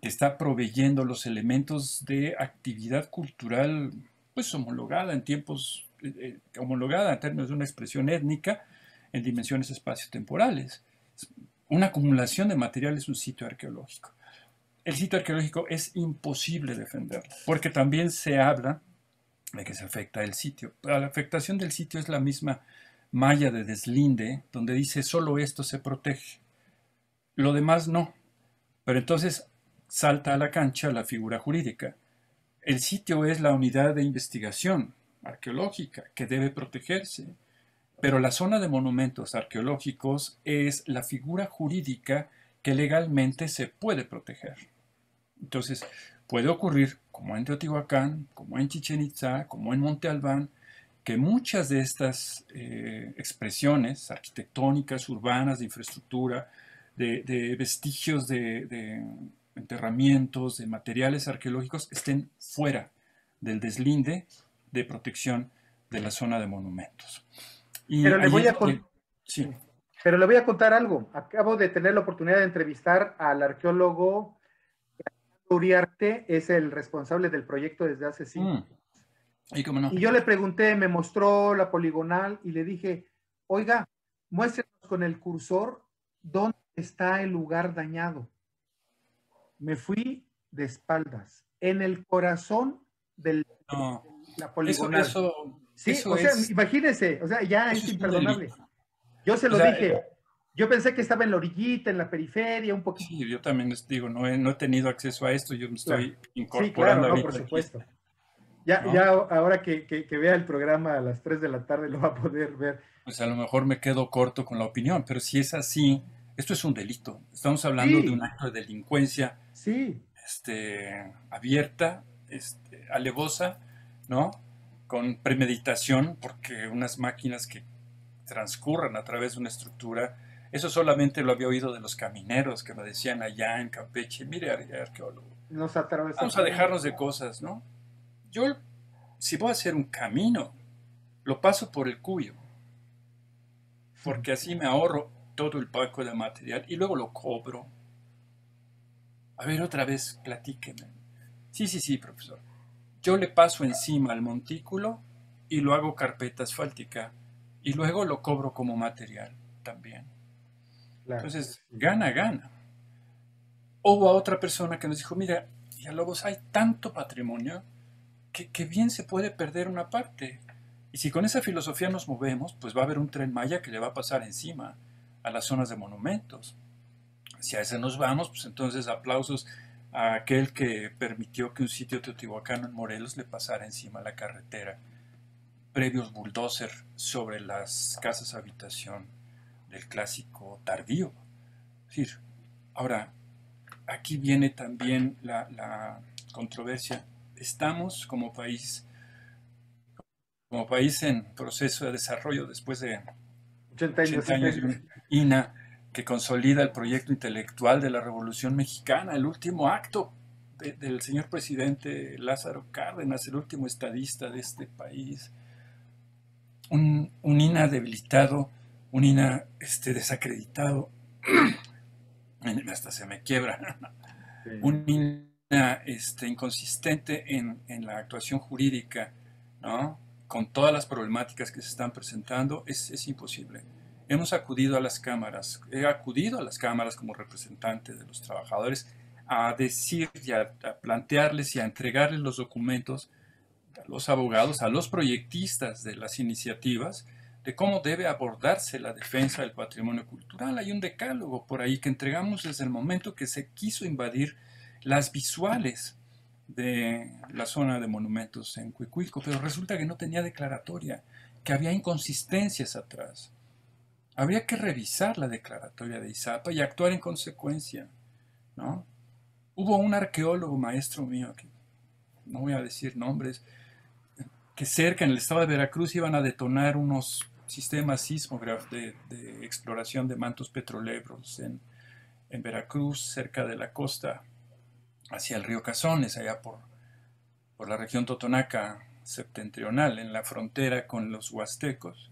que está proveyendo los elementos de actividad cultural, pues homologada en tiempos, homologada en términos de una expresión étnica, en dimensiones espaciotemporales. Una acumulación de material es un sitio arqueológico. El sitio arqueológico es imposible defenderlo, porque también se habla de que se afecta el sitio. La afectación del sitio es la misma malla de deslinde, donde dice solo esto se protege, lo demás no. Pero entonces salta a la cancha la figura jurídica. El sitio es la unidad de investigación arqueológica que debe protegerse. Pero la zona de monumentos arqueológicos es la figura jurídica que legalmente se puede proteger. Entonces, puede ocurrir, como en Teotihuacán, como en Chichén Itzá, como en Monte Albán, que muchas de estas expresiones arquitectónicas, urbanas, de infraestructura, de vestigios de enterramientos, de materiales arqueológicos, estén fuera del deslinde de protección de la zona de monumentos. Pero le voy a contar algo. Acabo de tener la oportunidad de entrevistar al arqueólogo Uriarte, es el responsable del proyecto desde hace 5 años. Y cómo no. Y yo le pregunté, me mostró la poligonal y le dije, oiga, muéstrenos con el cursor dónde está el lugar dañado. Me fui de espaldas, en el corazón de No, la eso, poligonal. eso, Sí, eso o sea, es, imagínense, o sea, ya eso es es un imperdonable. delito. Yo se O lo sea, dije, yo pensé que estaba en la orillita, en la periferia, un poquito. sí, yo también les digo, no he tenido acceso a esto, yo me Claro. estoy Sí, claro, incorporando no, por ahorita aquí, supuesto. Ya, ¿no? ya ahora que vea el programa a las 3 de la tarde lo va a poder ver. Pues a lo mejor me quedo corto con la opinión, pero si es así, esto es un delito. Estamos hablando de un Sí, acto de delincuencia sí, abierta, alevosa, ¿no? Con premeditación, porque unas máquinas que transcurran a través de una estructura, eso solamente lo había oído de los camineros que me decían allá en Campeche, mire, arqueólogo, nos atravesó vamos a por dejarnos de cosas, ¿no? Yo, si voy a hacer un camino, lo paso por el cuyo, porque así me ahorro todo el paco de material y luego lo cobro. A ver, otra vez, platíqueme. Sí, sí, sí, profesor. Yo le paso encima al montículo y lo hago carpeta asfáltica y luego lo cobro como material también. claro. Entonces, Sí. gana, gana. Hubo a otra persona que nos dijo, mira, Villalobos, hay tanto patrimonio que bien se puede perder una parte. Y si con esa filosofía nos movemos, pues va a haber un tren Maya que le va a pasar encima a las zonas de monumentos. Si a ese nos vamos, pues entonces aplausos a aquel que permitió que un sitio teotihuacano en Morelos le pasara encima la carretera. Previos bulldozer sobre las casas habitación del clásico tardío. Es decir, ahora, aquí viene también la controversia. Estamos como país en proceso de desarrollo después de 80 años. 80 años de un INA que consolida el proyecto intelectual de la Revolución Mexicana, el último acto del señor presidente Lázaro Cárdenas, el último estadista de este país. Un INA debilitado, un INA desacreditado, hasta se me quiebra, un INA inconsistente en la actuación jurídica, ¿no? Con todas las problemáticas que se están presentando, es imposible. Hemos acudido a las cámaras, he acudido a las cámaras como representante de los trabajadores a decir y a plantearles y a entregarles los documentos a los abogados, a los proyectistas de las iniciativas, de cómo debe abordarse la defensa del patrimonio cultural. Hay un decálogo por ahí que entregamos desde el momento que se quiso invadir las visuales de la zona de monumentos en Cuicuilco, pero resulta que no tenía declaratoria, que había inconsistencias atrás. Habría que revisar la declaratoria de Izapa y actuar en consecuencia, ¿no? Hubo un arqueólogo maestro mío, que no voy a decir nombres, que cerca en el estado de Veracruz iban a detonar unos sistemas sismógrafos de exploración de mantos petroleros en Veracruz, cerca de la costa, hacia el río Cazones, allá por la región totonaca septentrional, en la frontera con los huastecos.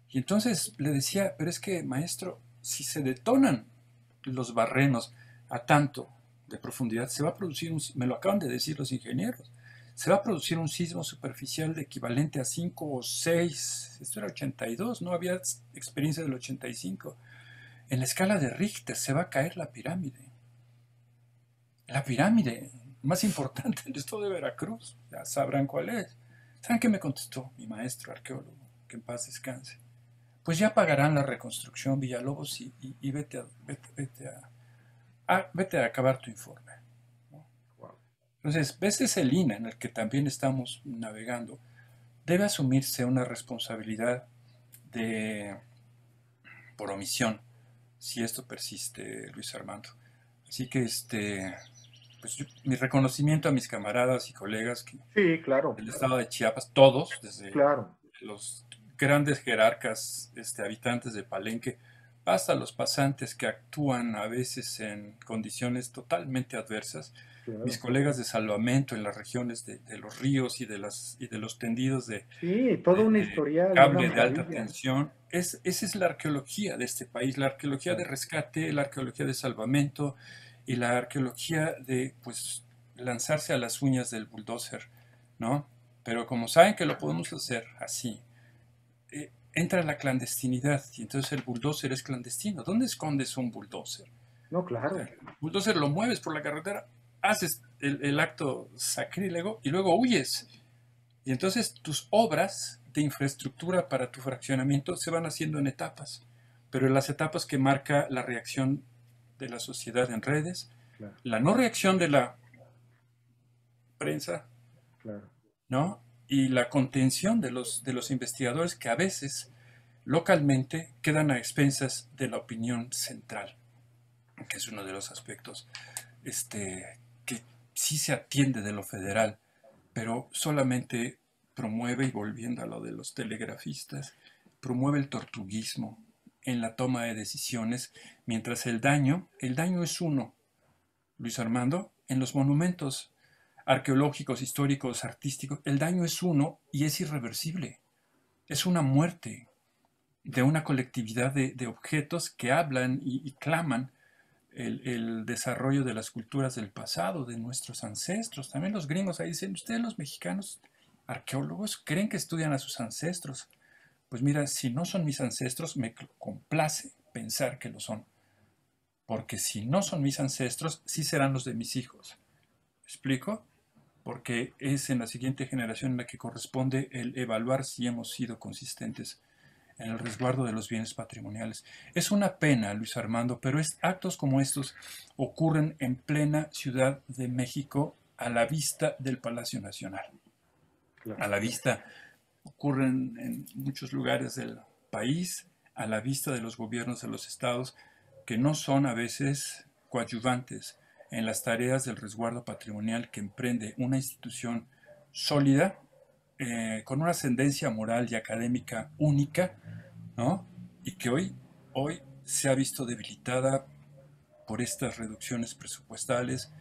Y entonces le decía, pero es que, maestro, si se detonan los barrenos a tanto de profundidad, se va a producir me lo acaban de decir los ingenieros, se va a producir un sismo superficial de equivalente a 5 o 6, esto era 82, no había experiencia del 85. En la escala de Richter se va a caer la pirámide más importante del estado de Veracruz, ya sabrán cuál es. ¿Saben qué me contestó mi maestro arqueólogo? Que en paz descanse. Pues ya pagarán la reconstrucción, Villalobos, y vete a acabar tu informe. ¿No? Entonces, este es el INA en el que también estamos navegando. Debe asumirse una responsabilidad por omisión si esto persiste, Luis Armando. Así que pues mi reconocimiento a mis camaradas y colegas Sí, claro, del estado de Chiapas, todos, desde claro. los grandes jerarcas, habitantes de Palenque, hasta los pasantes que actúan a veces en condiciones totalmente adversas. Claro. Mis colegas de salvamento en las regiones de los ríos y de los tendidos Sí, todo un historial, cable una de alta maravilla. tensión. Esa es la arqueología de este país, la arqueología de rescate, la arqueología de salvamento y la arqueología de, pues, lanzarse a las uñas del bulldozer, ¿no? Pero como saben que lo podemos hacer así, entra la clandestinidad y entonces el bulldozer es clandestino. ¿Dónde escondes un bulldozer? No, claro. El bulldozer lo mueves por la carretera, haces el acto sacrílego y luego huyes. Y entonces tus obras de infraestructura para tu fraccionamiento se van haciendo en etapas, pero en las etapas que marca la reacción de la sociedad en redes, Claro, la no reacción de la prensa, claro. ¿no? Y la contención de los investigadores que a veces localmente quedan a expensas de la opinión central, que es uno de los aspectos que sí se atiende de lo federal, pero solamente promueve, y volviendo a lo de los telegrafistas, promueve el tortuguismo en la toma de decisiones, mientras el daño es uno, Luis Armando, en los monumentos arqueológicos, históricos, artísticos, el daño es uno y es irreversible. Es una muerte de una colectividad de objetos que hablan y claman el desarrollo de las culturas del pasado, de nuestros ancestros. También los gringos ahí dicen, ustedes los mexicanos arqueólogos creen que estudian a sus ancestros. Pues mira, si no son mis ancestros, me complace pensar que lo son. Porque si no son mis ancestros, sí serán los de mis hijos. ¿Me explico? Porque es en la siguiente generación en la que corresponde el evaluar si hemos sido consistentes en el resguardo de los bienes patrimoniales. Es una pena, Luis Armando, pero actos como estos ocurren en plena Ciudad de México a la vista del Palacio Nacional. Claro. A la vista, ocurren en muchos lugares del país, a la vista de los gobiernos de los estados, que no son a veces coadyuvantes en las tareas del resguardo patrimonial que emprende una institución sólida, con una ascendencia moral y académica única, ¿no? Y que hoy se ha visto debilitada por estas reducciones presupuestales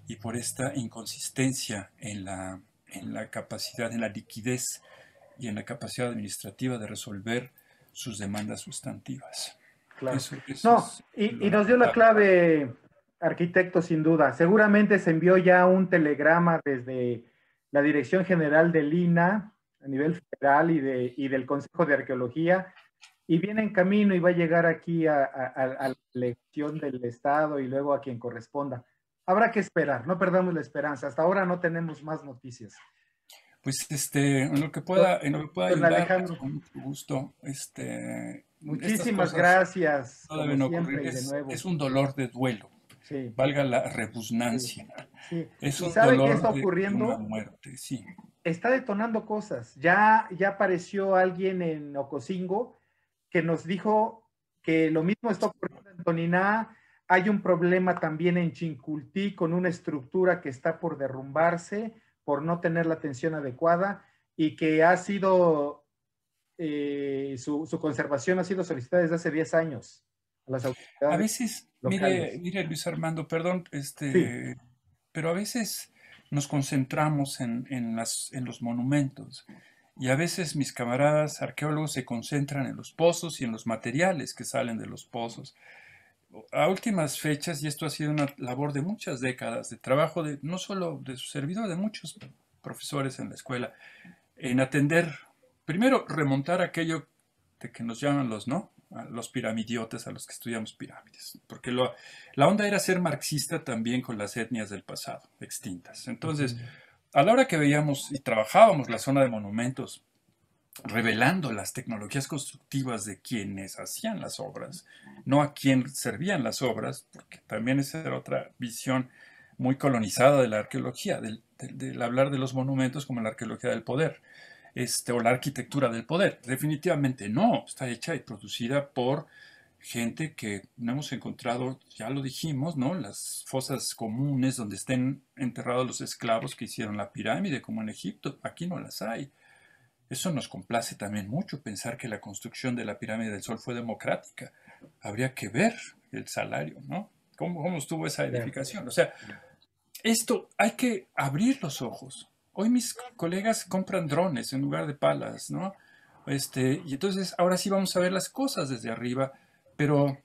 y por esta inconsistencia en la capacidad, en la liquidez y en la capacidad administrativa de resolver sus demandas sustantivas. Claro. Eso No, es y nos dio la clave, arquitecto, sin duda. Seguramente se envió ya un telegrama desde la Dirección General del INAH a nivel federal y del Consejo de Arqueología, y viene en camino y va a llegar aquí a la elección del Estado y luego a quien corresponda. Habrá que esperar, no perdamos la esperanza. Hasta ahora no tenemos más noticias. Pues en lo que pueda ayudar, Alejandro, con mucho gusto. muchísimas gracias, Todavía como no siempre, ocurrir. y de nuevo. Es un dolor de duelo, Sí, valga la rebusnancia. sí. Es ¿Y un sabe qué dolor está de una ocurriendo? muerte, sí. Está detonando cosas. Ya apareció alguien en Ocosingo que nos dijo que lo mismo está ocurriendo en Toniná. Hay un problema también en Chincultí con una estructura que está por derrumbarse por no tener la atención adecuada y que ha sido, su conservación ha sido solicitada desde hace 10 años a las A autoridades veces, locales. mire Luis Armando, perdón, Sí, pero a veces nos concentramos en los monumentos y a veces mis camaradas arqueólogos se concentran en los pozos y en los materiales que salen de los pozos. A últimas fechas, y esto ha sido una labor de muchas décadas de trabajo, no solo de su servidor, de muchos profesores en la escuela, en atender, primero remontar aquello de que nos llaman los piramidiotas, a los que estudiamos pirámides, porque la onda era ser marxista también con las etnias del pasado, extintas. Entonces, a la hora que veíamos y trabajábamos la zona de monumentos, revelando las tecnologías constructivas de quienes hacían las obras, no a quien servían las obras, porque también esa era otra visión muy colonizada de la arqueología, del hablar de los monumentos como la arqueología del poder, o la arquitectura del poder. Definitivamente no, está hecha y producida por gente que no hemos encontrado, ya lo dijimos, ¿no? Las fosas comunes donde estén enterrados los esclavos que hicieron la pirámide, como en Egipto, aquí no las hay. Eso nos complace también mucho, pensar que la construcción de la pirámide del Sol fue democrática. Habría que ver el salario, ¿no? ¿Cómo estuvo esa edificación? O sea, esto hay que abrir los ojos. Hoy mis colegas compran drones en lugar de palas, ¿no? Y entonces ahora sí vamos a ver las cosas desde arriba, pero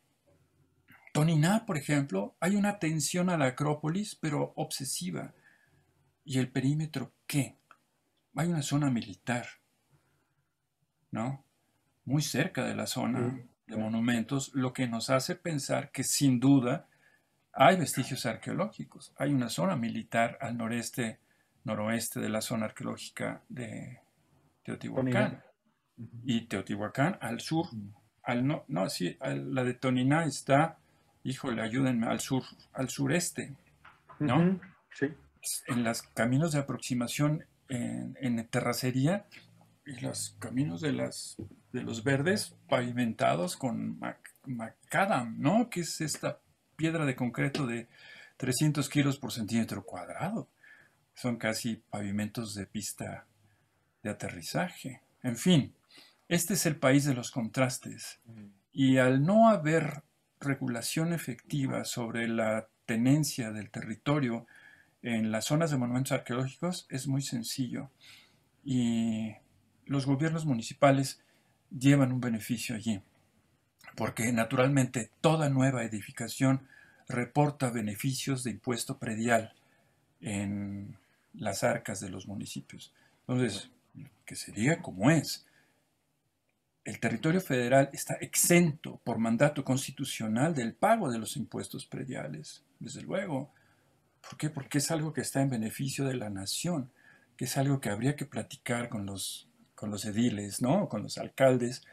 Toniná, por ejemplo, hay una atención a la Acrópolis, pero obsesiva. ¿Y el perímetro qué? hay una zona militar, ¿no? Muy cerca de la zona de monumentos, lo que nos hace pensar que sin duda hay vestigios arqueológicos. Hay una zona militar al noreste, noroeste de la zona arqueológica de Teotihuacán. Y Teotihuacán al sur, la de Toniná está, híjole, ayúdenme, al sureste, ¿no? Sí. En los caminos de aproximación en terracería y los caminos de los verdes pavimentados con macadam, ¿no? Que es esta piedra de concreto de 300 kilos por centímetro cuadrado. Son casi pavimentos de pista de aterrizaje. En fin, este es el país de los contrastes. Y al no haber regulación efectiva sobre la tenencia del territorio en las zonas de monumentos arqueológicos, es muy sencillo. Y los gobiernos municipales llevan un beneficio allí, porque naturalmente toda nueva edificación reporta beneficios de impuesto predial en las arcas de los municipios. Entonces, que se diga como es, el territorio federal está exento por mandato constitucional del pago de los impuestos prediales, desde luego. ¿Por qué? Porque es algo que está en beneficio de la nación, que es algo que habría que platicar con los ediles, ¿no? Con los alcaldes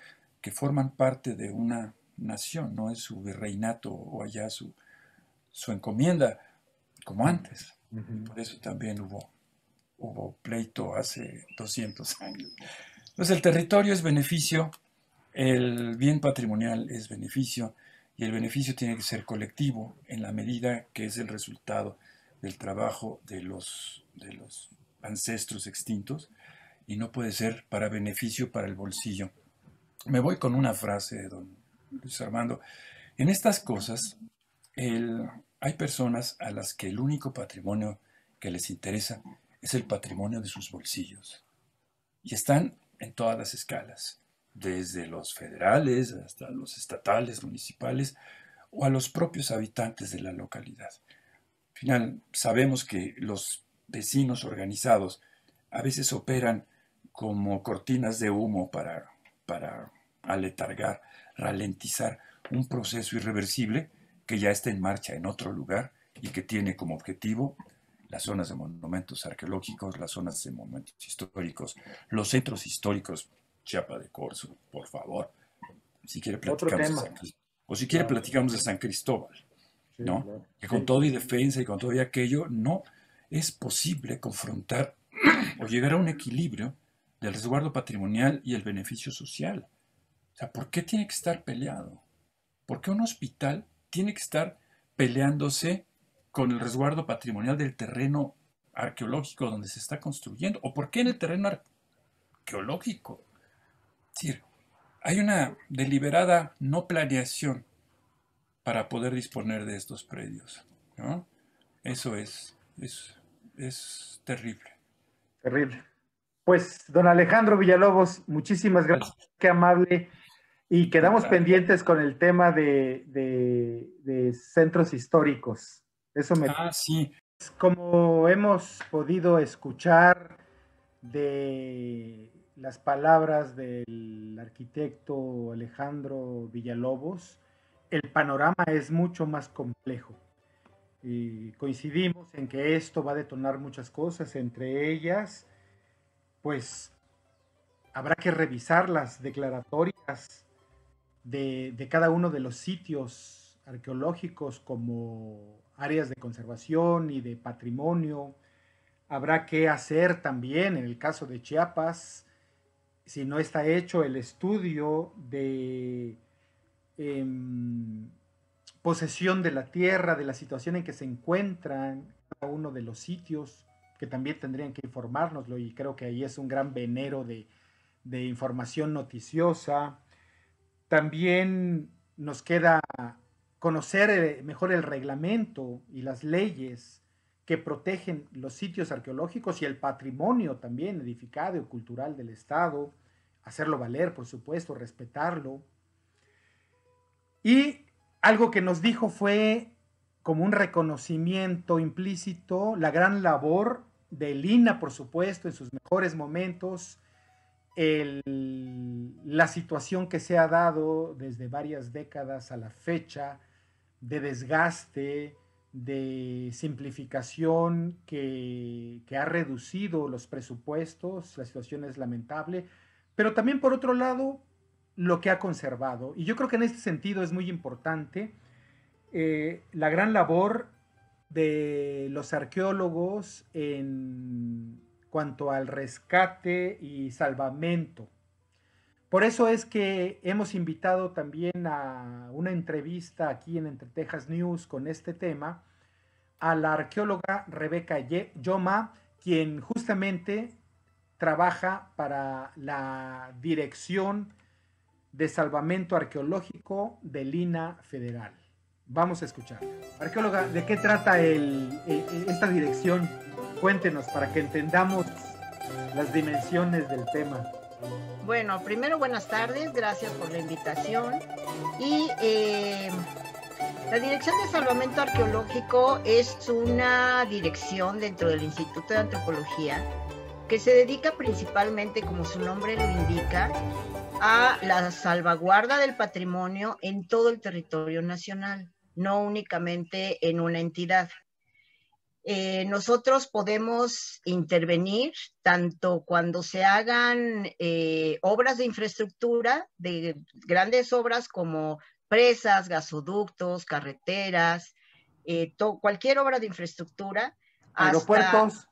que forman parte de una nación, no es su virreinato o allá su encomienda, como antes. Por eso también hubo pleito hace 200 años. Entonces el territorio es beneficio, el bien patrimonial es beneficio, y el beneficio tiene que ser colectivo en la medida que es el resultado del trabajo de los ancestros extintos, y no puede ser para beneficio para el bolsillo. Me voy con una frase de don Luis Armando. En estas cosas, hay personas a las que el único patrimonio que les interesa es el patrimonio de sus bolsillos. Y están en todas las escalas, desde los federales hasta los estatales, municipales, o a los propios habitantes de la localidad. Al final, sabemos que los vecinos organizados a veces operan como cortinas de humo para aletargar, ralentizar un proceso irreversible que ya está en marcha en otro lugar y que tiene como objetivo las zonas de monumentos arqueológicos, las zonas de monumentos históricos, los centros históricos, Chiapa de Corzo, por favor. Si quiere platicamos de San Cristóbal. O si quiere platicamos de San Cristóbal, ¿no? Claro. Que con todo y defensa y con todo y aquello, no es posible confrontar o llegar a un equilibrio del resguardo patrimonial y el beneficio social. O sea, ¿por qué tiene que estar peleado? ¿Por qué un hospital tiene que estar peleándose con el resguardo patrimonial del terreno arqueológico donde se está construyendo? ¿O por qué en el terreno arqueológico? Es decir, hay una deliberada no planeación para poder disponer de estos predios, ¿no? Eso es terrible. Terrible. Pues, don Alejandro Villalobos, muchísimas gracias, qué amable. Y quedamos pendientes con el tema de centros históricos. Eso me... sí. Como hemos podido escuchar de las palabras del arquitecto Alejandro Villalobos, el panorama es mucho más complejo. Y coincidimos en que esto va a detonar muchas cosas, entre ellas, pues habrá que revisar las declaratorias de cada uno de los sitios arqueológicos como áreas de conservación y de patrimonio. Habrá que hacer también, en el caso de Chiapas, si no está hecho, el estudio de posesión de la tierra, de la situación en que se encuentran cada uno de los sitios, que también tendrían que informárnoslo, y creo que ahí es un gran venero de información noticiosa. También nos queda conocer mejor el reglamento y las leyes que protegen los sitios arqueológicos y el patrimonio también edificado y cultural del Estado, hacerlo valer, por supuesto, respetarlo. Y algo que nos dijo fue como un reconocimiento implícito, la gran labor del INAH, por supuesto, en sus mejores momentos, la situación que se ha dado desde varias décadas a la fecha, de desgaste, de simplificación que ha reducido los presupuestos, la situación es lamentable, pero también por otro lado, lo que ha conservado. Y yo creo que en este sentido es muy importante la gran labor de los arqueólogos en cuanto al rescate y salvamento. Por eso es que hemos invitado también a una entrevista aquí en Entre Tejas News con este tema a la arqueóloga Rebeca Yoma, quien justamente trabaja para la Dirección de Salvamento Arqueológico del INAH Federal. Vamos a escuchar. Arqueóloga, ¿de qué trata esta dirección? Cuéntenos para que entendamos las dimensiones del tema. Bueno, primero buenas tardes, gracias por la invitación. Y la Dirección de Salvamento Arqueológico es una dirección dentro del Instituto de Antropología que se dedica principalmente, como su nombre lo indica, a la salvaguarda del patrimonio en todo el territorio nacional, no únicamente en una entidad. Nosotros podemos intervenir tanto cuando se hagan obras de infraestructura, de grandes obras como presas, gasoductos, carreteras, cualquier obra de infraestructura. Aeropuertos.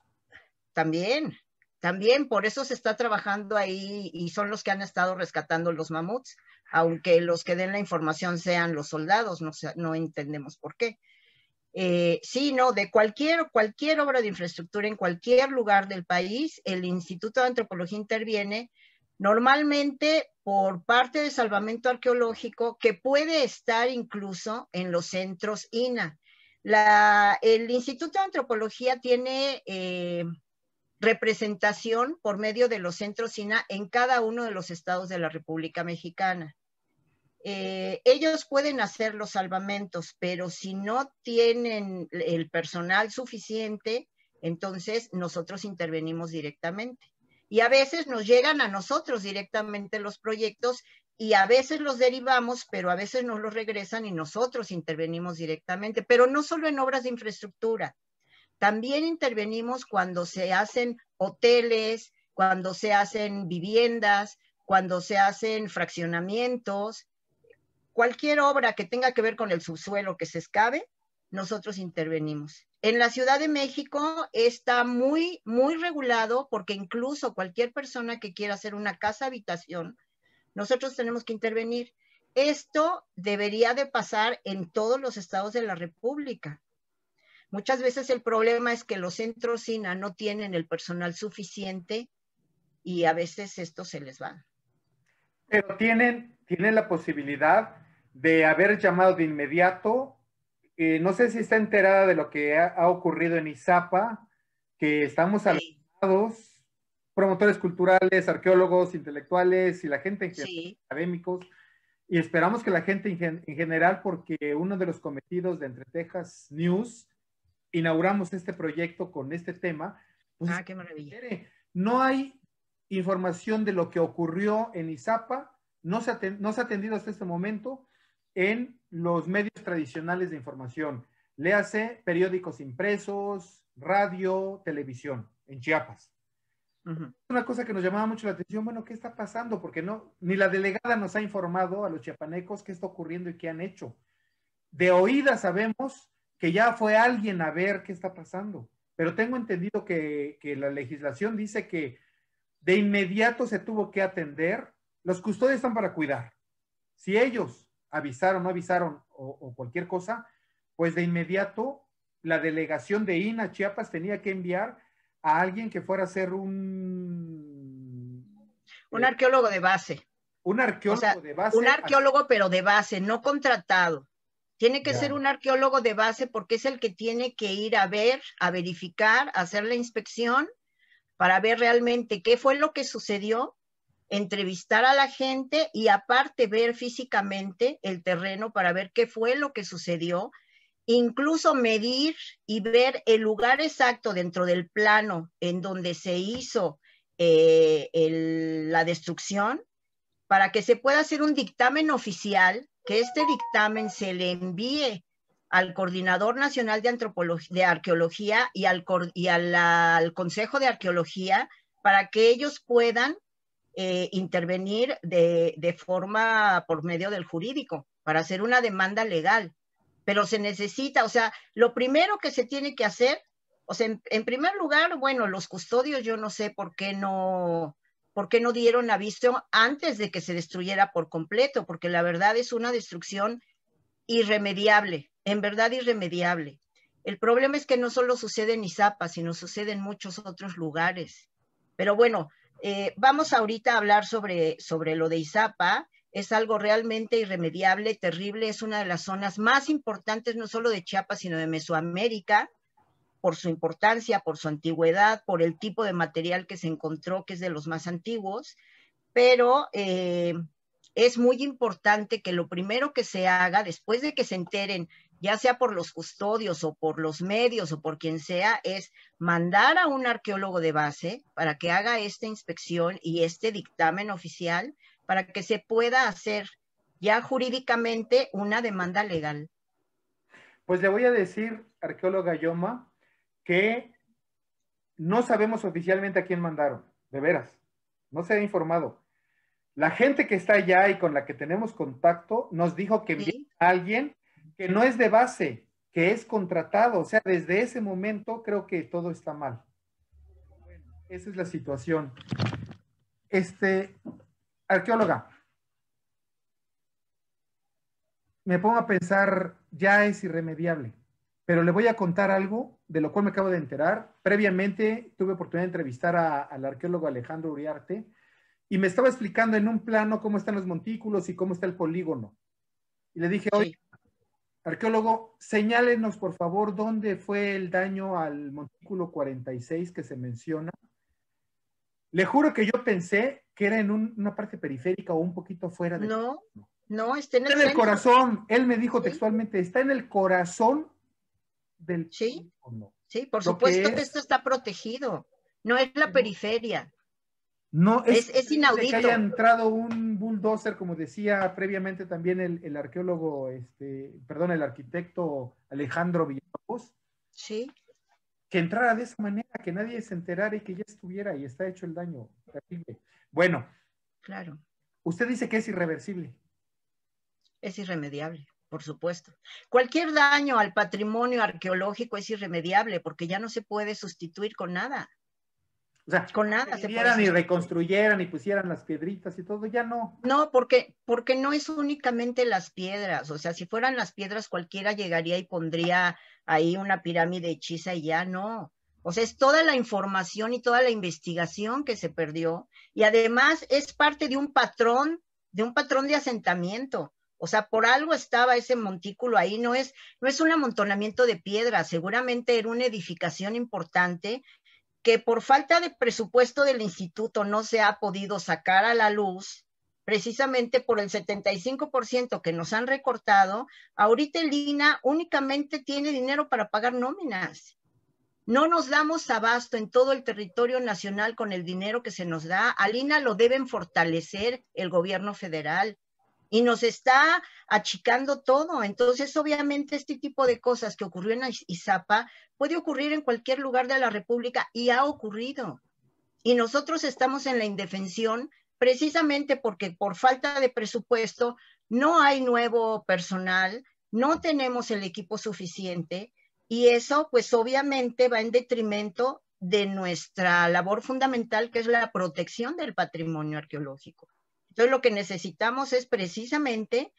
También por eso se está trabajando ahí y son los que han estado rescatando los mamuts, aunque los que den la información sean los soldados, no entendemos por qué. Sí, no, de cualquier obra de infraestructura en cualquier lugar del país, el Instituto de Antropología interviene normalmente por parte de salvamento arqueológico, que puede estar incluso en los centros INAH. El Instituto de Antropología tiene representación por medio de los centros INAH en cada uno de los estados de la República Mexicana. Ellos pueden hacer los salvamentos, pero si no tienen el personal suficiente, entonces nosotros intervenimos directamente. Y a veces nos llegan a nosotros directamente los proyectos y a veces los derivamos, pero a veces nos los regresan y nosotros intervenimos directamente. Pero no solo en obras de infraestructura, también intervenimos cuando se hacen hoteles, cuando se hacen viviendas, cuando se hacen fraccionamientos. Cualquier obra que tenga que ver con el subsuelo que se excave, nosotros intervenimos. En la Ciudad de México está muy regulado porque incluso cualquier persona que quiera hacer una casa habitación, nosotros tenemos que intervenir. Esto debería de pasar en todos los estados de la República. Muchas veces el problema es que los centros INAH no tienen el personal suficiente y a veces esto se les va. Pero tienen la posibilidad de haber llamado de inmediato. No sé si está enterada de lo que ha ocurrido en Izapa, que estamos alertados, promotores culturales, arqueólogos, intelectuales y la gente en general, académicos, y esperamos que la gente en general, porque uno de los cometidos de Entre Tejas News, inauguramos este proyecto con este tema. Pues, qué maravilla. No hay información de lo que ocurrió en Izapa, no se ha atendido hasta este momento en los medios tradicionales de información. Léase periódicos impresos, radio, televisión, en Chiapas. Una cosa que nos llamaba mucho la atención, bueno, ¿qué está pasando? Porque ni la delegada nos ha informado a los chiapanecos qué está ocurriendo y qué han hecho. De oída sabemos que ya fue alguien a ver qué está pasando, pero tengo entendido que la legislación dice que de inmediato se tuvo que atender. Los custodios están para cuidar. Si ellos avisaron, no avisaron o cualquier cosa, pues de inmediato la delegación de INAH Chiapas tenía que enviar a alguien que fuera a ser un arqueólogo de base. Un arqueólogo de base. Un arqueólogo, pero de base, no contratado. Tiene que ser un arqueólogo de base porque es el que tiene que ir a ver, a verificar, a hacer la inspección para ver realmente qué fue lo que sucedió, entrevistar a la gente y aparte ver físicamente el terreno para ver qué fue lo que sucedió incluso medir y ver el lugar exacto dentro del plano en donde se hizo la destrucción, para que se pueda hacer un dictamen oficial, que este dictamen se le envíe al Coordinador Nacional de Arqueología y al Consejo de Arqueología, para que ellos puedan intervenir de forma por medio del jurídico, para hacer una demanda legal. Pero se necesita, o sea, lo primero que se tiene que hacer, o sea, en primer lugar, bueno, los custodios, yo no sé por qué no dieron aviso antes de que se destruyera por completo, porque la verdad es una destrucción irremediable, en verdad irremediable. El problema es que no solo sucede en Izapa, sino sucede en muchos otros lugares. Pero bueno, vamos ahorita a hablar sobre lo de Izapa. Es algo realmente irremediable, terrible, es una de las zonas más importantes, no solo de Chiapas, sino de Mesoamérica, por su importancia, por su antigüedad, por el tipo de material que se encontró, que es de los más antiguos, pero es muy importante que lo primero que se haga, después de que se enteren, ya sea por los custodios o por los medios o por quien sea, es mandar a un arqueólogo de base para que haga esta inspección y este dictamen oficial, para que se pueda hacer ya jurídicamente una demanda legal. Pues le voy a decir, arqueóloga Yoma, que no sabemos oficialmente a quién mandaron, de veras, no se ha informado. La gente que está allá y con la que tenemos contacto nos dijo que envió a alguien que no es de base, que es contratado, o sea, desde ese momento creo que todo está mal. Bueno, esa es la situación. Arqueóloga, me pongo a pensar, ya es irremediable, pero le voy a contar algo de lo cual me acabo de enterar. Previamente tuve oportunidad de entrevistar al arqueólogo Alejandro Uriarte y me estaba explicando en un plano cómo están los montículos y cómo está el polígono. Y le dije, oye, arqueólogo, señálenos por favor dónde fue el daño al montículo 46 que se menciona. Le juro que yo pensé que era en una parte periférica o un poquito fuera de... No, está en el corazón. Él me dijo textualmente, está en el corazón del... Sí, por supuesto que esto está protegido. No es la periferia. No, es inaudito. Que haya entrado un bulldozer, como decía previamente también el arqueólogo, el arquitecto Alejandro Villalobos. Sí. Que entrara de esa manera, que nadie se enterara y que ya estuviera y está hecho el daño. Terrible. Bueno. Claro. Usted dice que es irreversible. Es irremediable, por supuesto. Cualquier daño al patrimonio arqueológico es irremediable porque ya no se puede sustituir con nada. O sea, con nada se puede y reconstruyeran y pusieran las piedritas y todo, ya no. No, porque no es únicamente las piedras. O sea, si fueran las piedras, cualquiera llegaría y pondría ahí una pirámide hechiza y ya no. O sea, es toda la información y toda la investigación que se perdió. Y además es parte de un patrón de asentamiento. O sea, por algo estaba ese montículo ahí. No es un amontonamiento de piedras. Seguramente era una edificación importante que por falta de presupuesto del instituto no se ha podido sacar a la luz, precisamente por el 75% que nos han recortado. Ahorita el INAH únicamente tiene dinero para pagar nóminas. No nos damos abasto en todo el territorio nacional con el dinero que se nos da. Al INAH lo deben fortalecer el gobierno federal y nos está achicando todo. Entonces, obviamente, este tipo de cosas que ocurrió en Izapa puede ocurrir en cualquier lugar de la República y ha ocurrido. Y nosotros estamos en la indefensión precisamente porque por falta de presupuesto no hay nuevo personal, no tenemos el equipo suficiente y eso, pues, obviamente va en detrimento de nuestra labor fundamental, que es la protección del patrimonio arqueológico. Entonces, lo que necesitamos es precisamente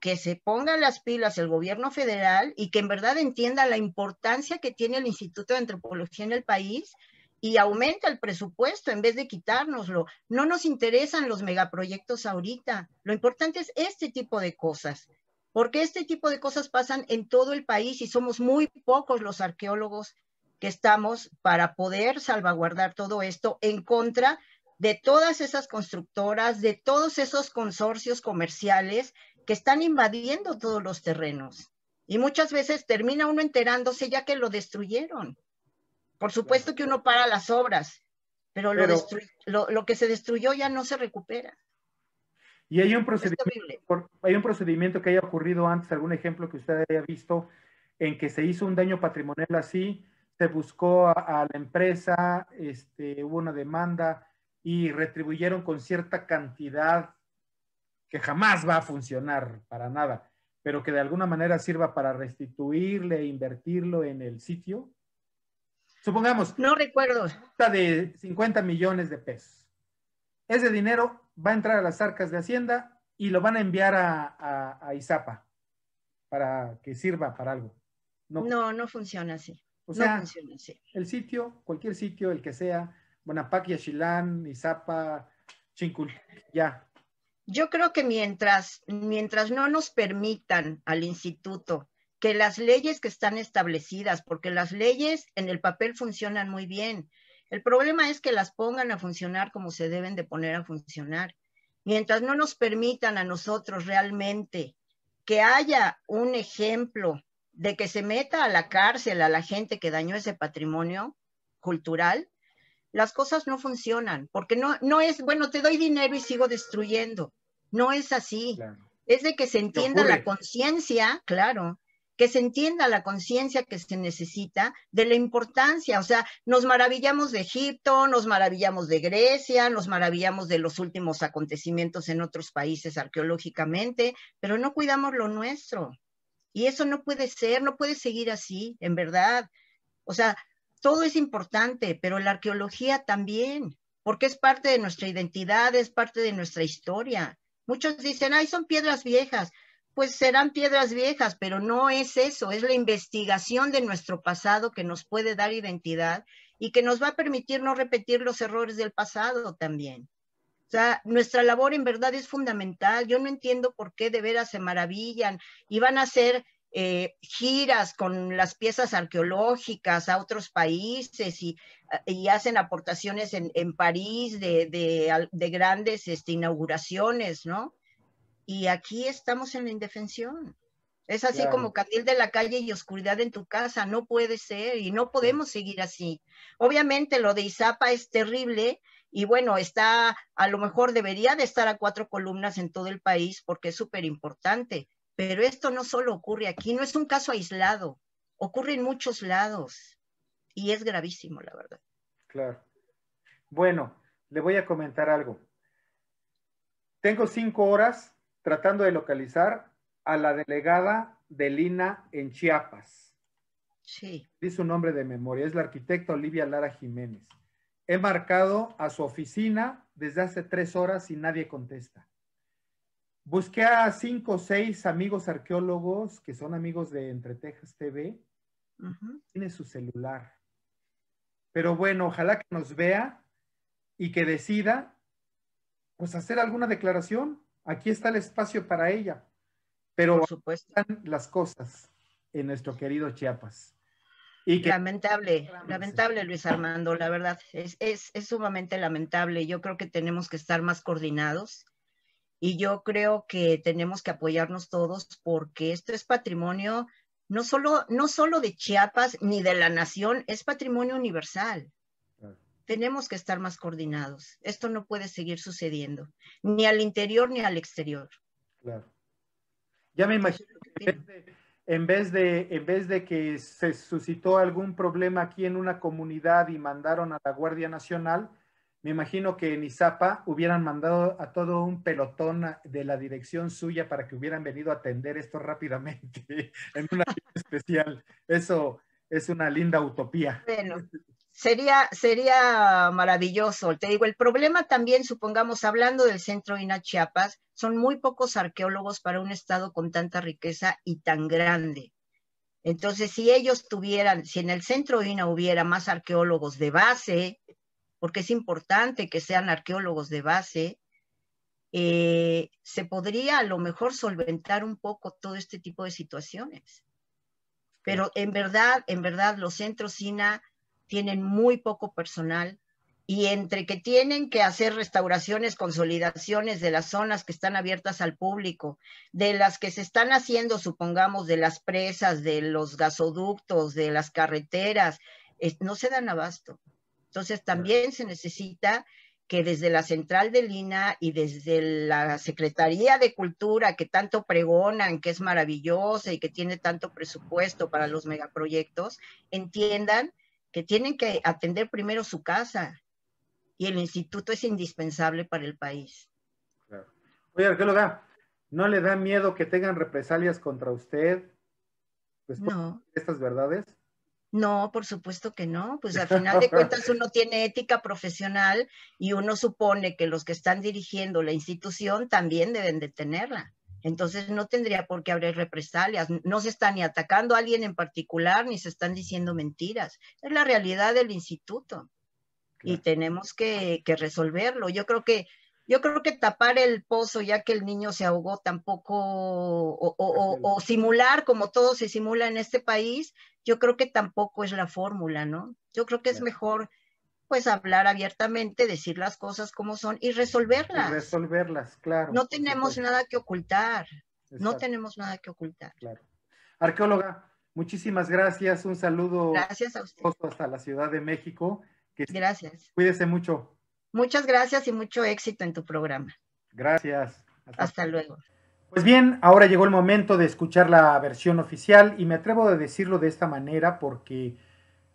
que se pongan las pilas el gobierno federal y que en verdad entienda la importancia que tiene el Instituto de Antropología en el país y aumenta el presupuesto en vez de quitárnoslo. No nos interesan los megaproyectos ahorita. Lo importante es este tipo de cosas, porque este tipo de cosas pasan en todo el país y somos muy pocos los arqueólogos que estamos para poder salvaguardar todo esto en contra de todas esas constructoras, de todos esos consorcios comerciales que están invadiendo todos los terrenos. Y muchas veces termina uno enterándose ya que lo destruyeron. Por supuesto que uno para las obras, pero lo que se destruyó ya no se recupera. Y hay un procedimiento que haya ocurrido antes, algún ejemplo que usted haya visto, en que se hizo un daño patrimonial así, se buscó a la empresa, hubo una demanda y retribuyeron con cierta cantidad que jamás va a funcionar para nada, pero que de alguna manera sirva para restituirle e invertirlo en el sitio. Supongamos. No recuerdo. De 50 millones de pesos. Ese dinero va a entrar a las arcas de Hacienda y lo van a enviar a ISAPA para que sirva para algo. No funciona así. O sea, no funciona así. El sitio, cualquier sitio, el que sea, Bonaparte, Yaxchilán, ISAPA, Chincul, ya. Yo creo que mientras no nos permitan al instituto que las leyes que están establecidas, porque las leyes en el papel funcionan muy bien, el problema es que las pongan a funcionar como se deben de poner a funcionar. Mientras no nos permitan a nosotros realmente que haya un ejemplo de que se meta a la cárcel a la gente que dañó ese patrimonio cultural, las cosas no funcionan, porque no es, bueno, te doy dinero y sigo destruyendo. No es así. Claro. Es de que se entienda la conciencia, claro, que se entienda la conciencia que se necesita de la importancia. O sea, nos maravillamos de Egipto, nos maravillamos de Grecia, nos maravillamos de los últimos acontecimientos en otros países arqueológicamente, pero no cuidamos lo nuestro. Y eso no puede ser, no puede seguir así, en verdad. O sea, todo es importante, pero la arqueología también, porque es parte de nuestra identidad, es parte de nuestra historia. Muchos dicen, ay, son piedras viejas. Pues serán piedras viejas, pero no es eso, es la investigación de nuestro pasado que nos puede dar identidad y que nos va a permitir no repetir los errores del pasado también. O sea, nuestra labor en verdad es fundamental. Yo no entiendo por qué de veras se maravillan y van a hacer giras con las piezas arqueológicas a otros países y hacen aportaciones en París de grandes inauguraciones, ¿no? Y aquí estamos en la indefensión. Es así claro. Como candil de la calle y oscuridad en tu casa. No puede ser y no podemos seguir así. Obviamente lo de ISAPA es terrible y bueno, a lo mejor debería de estar a 4 columnas en todo el país porque es súper importante. Pero esto no solo ocurre aquí, no es un caso aislado, ocurre en muchos lados y es gravísimo, la verdad. Claro. Bueno, le voy a comentar algo. Tengo 5 horas tratando de localizar a la delegada del INAH en Chiapas. Sí. Dice su nombre de memoria, es la arquitecta Olivia Lara Jiménez. He marcado a su oficina desde hace 3 horas y nadie contesta. Busqué a 5 o 6 amigos arqueólogos que son amigos de Entre Tejas TV. Tiene su celular. Pero bueno, ojalá que nos vea y que decida, pues, hacer alguna declaración. Aquí está el espacio para ella. Pero por supuesto, están las cosas en nuestro querido Chiapas. Y que... lamentable, Luis Armando, la verdad, es sumamente lamentable. Yo creo que tenemos que estar más coordinados. Y yo creo que tenemos que apoyarnos todos porque esto es patrimonio no solo de Chiapas ni de la nación, es patrimonio universal. Claro. Tenemos que estar más coordinados. Esto no puede seguir sucediendo, ni al interior ni al exterior. Claro. Ya me imagino que en vez de que se suscitó algún problema aquí en una comunidad y mandaron a la Guardia Nacional, me imagino que en ISAPA hubieran mandado a todo un pelotón de la dirección suya para que hubieran venido a atender esto rápidamente en una especial. Eso es una linda utopía. Bueno, sería maravilloso. Te digo, el problema también, supongamos, hablando del Centro INAH Chiapas, son muy pocos arqueólogos para un estado con tanta riqueza y tan grande. Entonces, si en el Centro INAH hubiera más arqueólogos de base, porque es importante que sean arqueólogos de base, se podría a lo mejor solventar un poco todo este tipo de situaciones. Pero en verdad, los centros INAH tienen muy poco personal Y entre que tienen que hacer restauraciones, consolidaciones de las zonas que están abiertas al público, de las que se están haciendo, supongamos, de las presas, de los gasoductos, de las carreteras, no se dan abasto. Entonces también se necesita que desde la central del INAH y desde la Secretaría de Cultura, que tanto pregonan, que es maravillosa y que tiene tanto presupuesto para los megaproyectos, entiendan que tienen que atender primero su casa, y el instituto es indispensable para el país. Claro. Oye, arqueóloga, ¿no le da miedo que tengan represalias contra usted después de estas verdades? No, por supuesto que no. Pues al final de cuentas uno tiene ética profesional y uno supone que los que están dirigiendo la institución también deben de tenerla. Entonces no tendría por qué haber represalias. No se está ni atacando a alguien en particular, ni se están diciendo mentiras. Es la realidad del instituto. Y tenemos que resolverlo. Yo creo que tapar el pozo ya que el niño se ahogó tampoco, o simular como todo se simula en este país, yo creo que tampoco es la fórmula, ¿no? Yo creo que es mejor pues hablar abiertamente, decir las cosas como son y resolverlas. Y resolverlas, claro. No tenemos nada que ocultar. No tenemos nada que ocultar. Claro. Arqueóloga, muchísimas gracias. Un saludo. Gracias a usted. Hasta la Ciudad de México. Gracias. Cuídese mucho. Muchas gracias y mucho éxito en tu programa. Gracias. Hasta luego. Pues bien, ahora llegó el momento de escuchar la versión oficial y me atrevo a decirlo de esta manera porque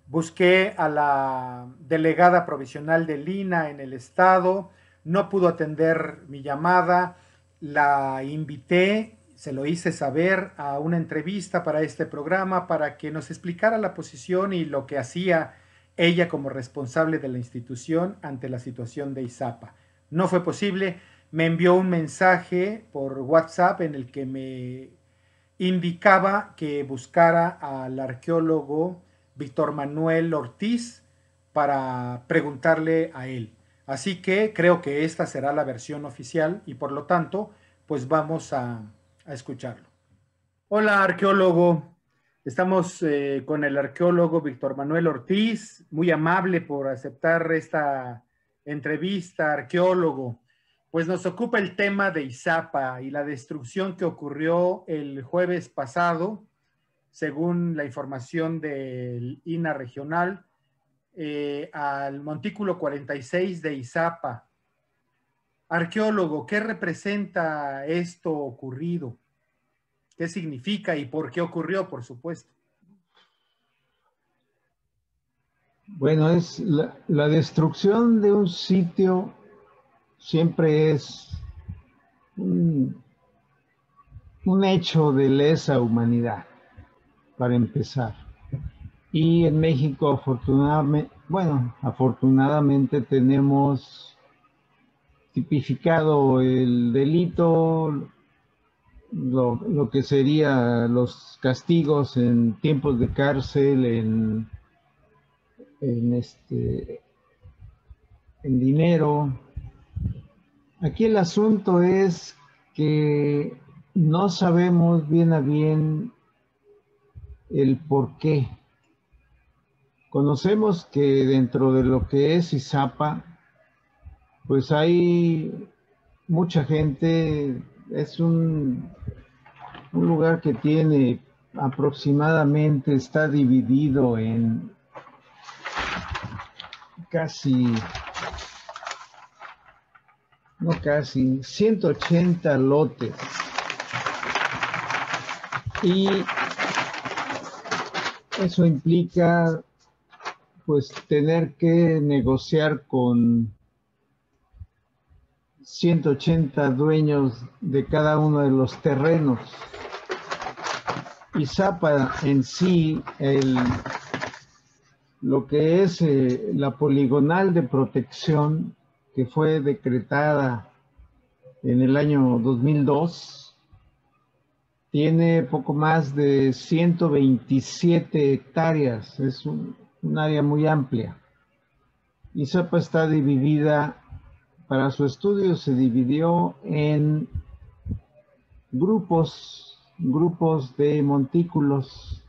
busqué a la delegada provisional del INAH en el estado, no pudo atender mi llamada, la invité, se lo hice saber a una entrevista para este programa para que nos explicara la posición y lo que hacía ella como responsable de la institución ante la situación de ISAPA. No fue posible, me envió un mensaje por WhatsApp en el que me indicaba que buscara al arqueólogo Víctor Manuel Ortiz para preguntarle a él. Así que creo que esta será la versión oficial y por lo tanto, pues vamos a escucharlo. Hola, arqueólogo. Estamos con el arqueólogo Víctor Manuel Ortiz, muy amable por aceptar esta entrevista, arqueólogo. Pues nos ocupa el tema de ISAPA y la destrucción que ocurrió el jueves pasado, según la información del INAH regional, al montículo 46 de ISAPA. Arqueólogo, ¿qué representa esto ocurrido? ¿Qué significa y por qué ocurrió, por supuesto? Bueno, es la destrucción de un sitio siempre es un hecho de lesa humanidad, para empezar. Y en México, afortunadamente tenemos tipificado el delito, lo que sería los castigos en tiempos de cárcel, en dinero. Aquí el asunto es que no sabemos bien a bien el por qué. Conocemos que dentro de lo que es ISAPA, pues hay mucha gente. Es un lugar que tiene aproximadamente, está dividido en casi 180 lotes. Y eso implica pues tener que negociar con 180 dueños de cada uno de los terrenos. ISAPA en sí, lo que es la poligonal de protección que fue decretada en el año 2002, tiene poco más de 127 hectáreas, es un área muy amplia. ISAPA está dividida. Para su estudio se dividió en grupos de montículos,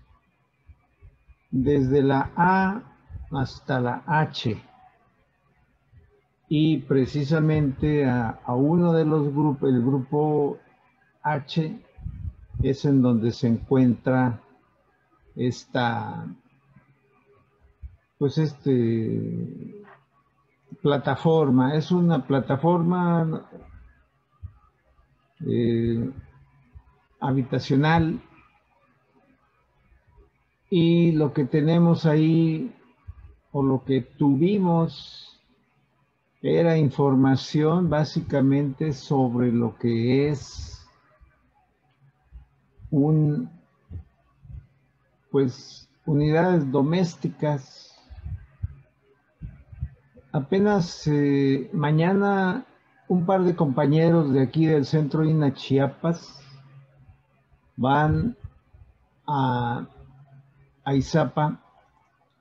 desde la A hasta la H. y precisamente a uno de los grupos, el grupo H, es en donde se encuentra esta, pues plataforma. Es una plataforma habitacional, y lo que tenemos ahí, o lo que tuvimos, era información básicamente sobre lo que es pues unidades domésticas. Apenas mañana un par de compañeros de aquí del centro INA Chiapas van a Izapa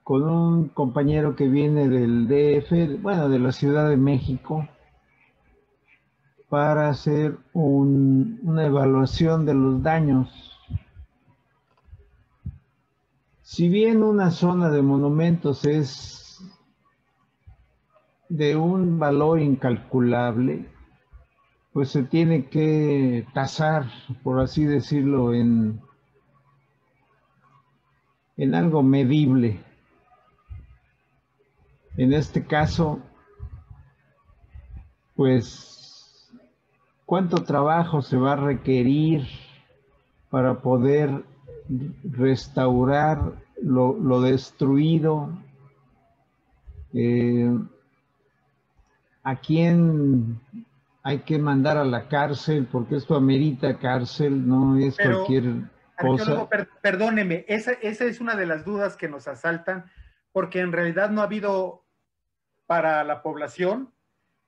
con un compañero que viene del DF, bueno, de la Ciudad de México, para hacer una evaluación de los daños. Si bien una zona de monumentos es de un valor incalculable, pues se tiene que tasar, por así decirlo, en algo medible. En este caso, pues, ¿cuánto trabajo se va a requerir para poder restaurar lo destruido? ¿A quién hay que mandar a la cárcel? Porque esto amerita cárcel, no es cualquier cosa. Arqueólogo, perdóneme, esa es una de las dudas que nos asaltan, porque en realidad no ha habido para la población,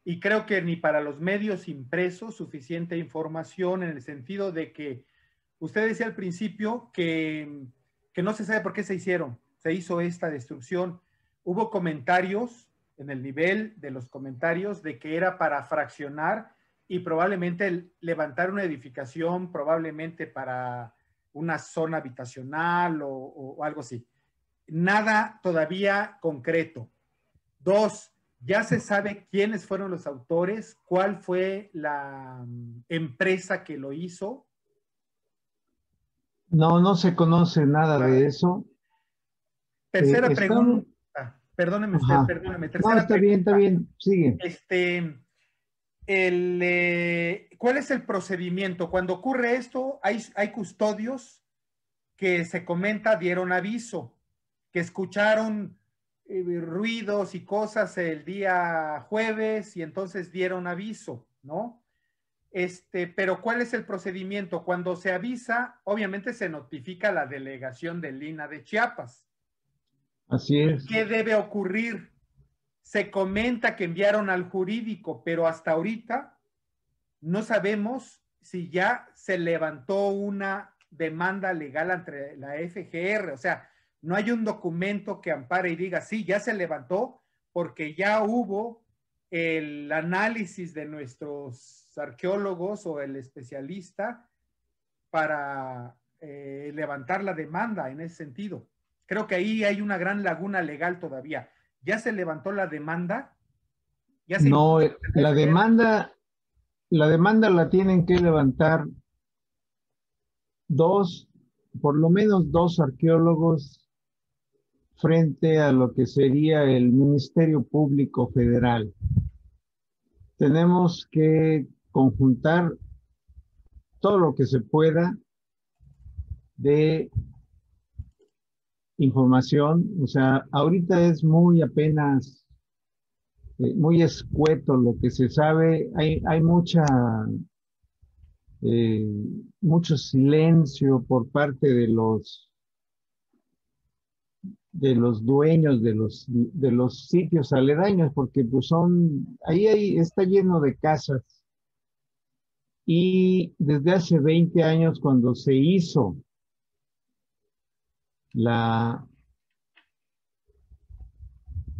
y creo que ni para los medios impresos, suficiente información, en el sentido de que usted decía al principio que no se sabe por qué se hizo esta destrucción. Hubo comentarios en el nivel de los comentarios de que era para fraccionar y probablemente levantar una edificación, probablemente para una zona habitacional o algo así. Nada todavía concreto. 2, ya se sabe quiénes fueron los autores, cuál fue la empresa que lo hizo. No se conoce nada de eso. Tercera pregunta. Perdóneme usted, perdóneme. Tercera no, está bien, sigue. ¿Cuál es el procedimiento? Cuando ocurre esto, hay custodios que se comenta dieron aviso, que escucharon ruidos y cosas el día jueves y entonces dieron aviso, ¿no? Pero ¿cuál es el procedimiento? Cuando se avisa, obviamente se notifica a la delegación del Lina de Chiapas. Así es. ¿Qué debe ocurrir? Se comenta que enviaron al jurídico, pero hasta ahorita no sabemos si ya se levantó una demanda legal entre la FGR. O sea, no hay un documento que ampare y diga, sí, ya se levantó, porque ya hubo el análisis de nuestros arqueólogos o el especialista para levantar la demanda en ese sentido. Creo que ahí hay una gran laguna legal todavía. ¿Ya se levantó la demanda? No, la demanda la tienen que levantar por lo menos dos arqueólogos frente a lo que sería el Ministerio Público Federal. Tenemos que conjuntar todo lo que se pueda de información. O sea, ahorita es muy apenas, muy escueto lo que se sabe. Hay mucho silencio por parte de los dueños de los sitios aledaños, porque pues ahí está lleno de casas. Y desde hace 20 años, cuando se hizo la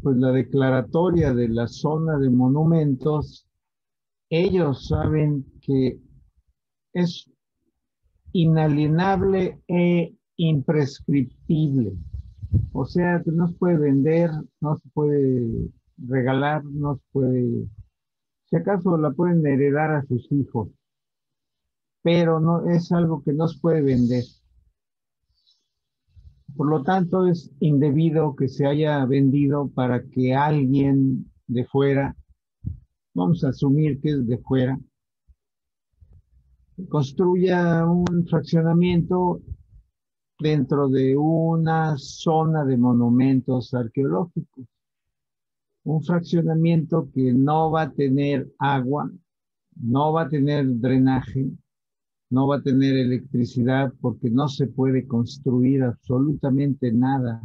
declaratoria de la zona de monumentos, ellos saben que es inalienable e imprescriptible. O sea, que no se puede vender, no se puede regalar, no se puede, si acaso la pueden heredar a sus hijos, pero no es algo que no se puede vender. Por lo tanto, es indebido que se haya vendido para que alguien de fuera, vamos a asumir que es de fuera, construya un fraccionamiento dentro de una zona de monumentos arqueológicos. Un fraccionamiento que no va a tener agua, no va a tener drenaje, no va a tener electricidad, porque no se puede construir absolutamente nada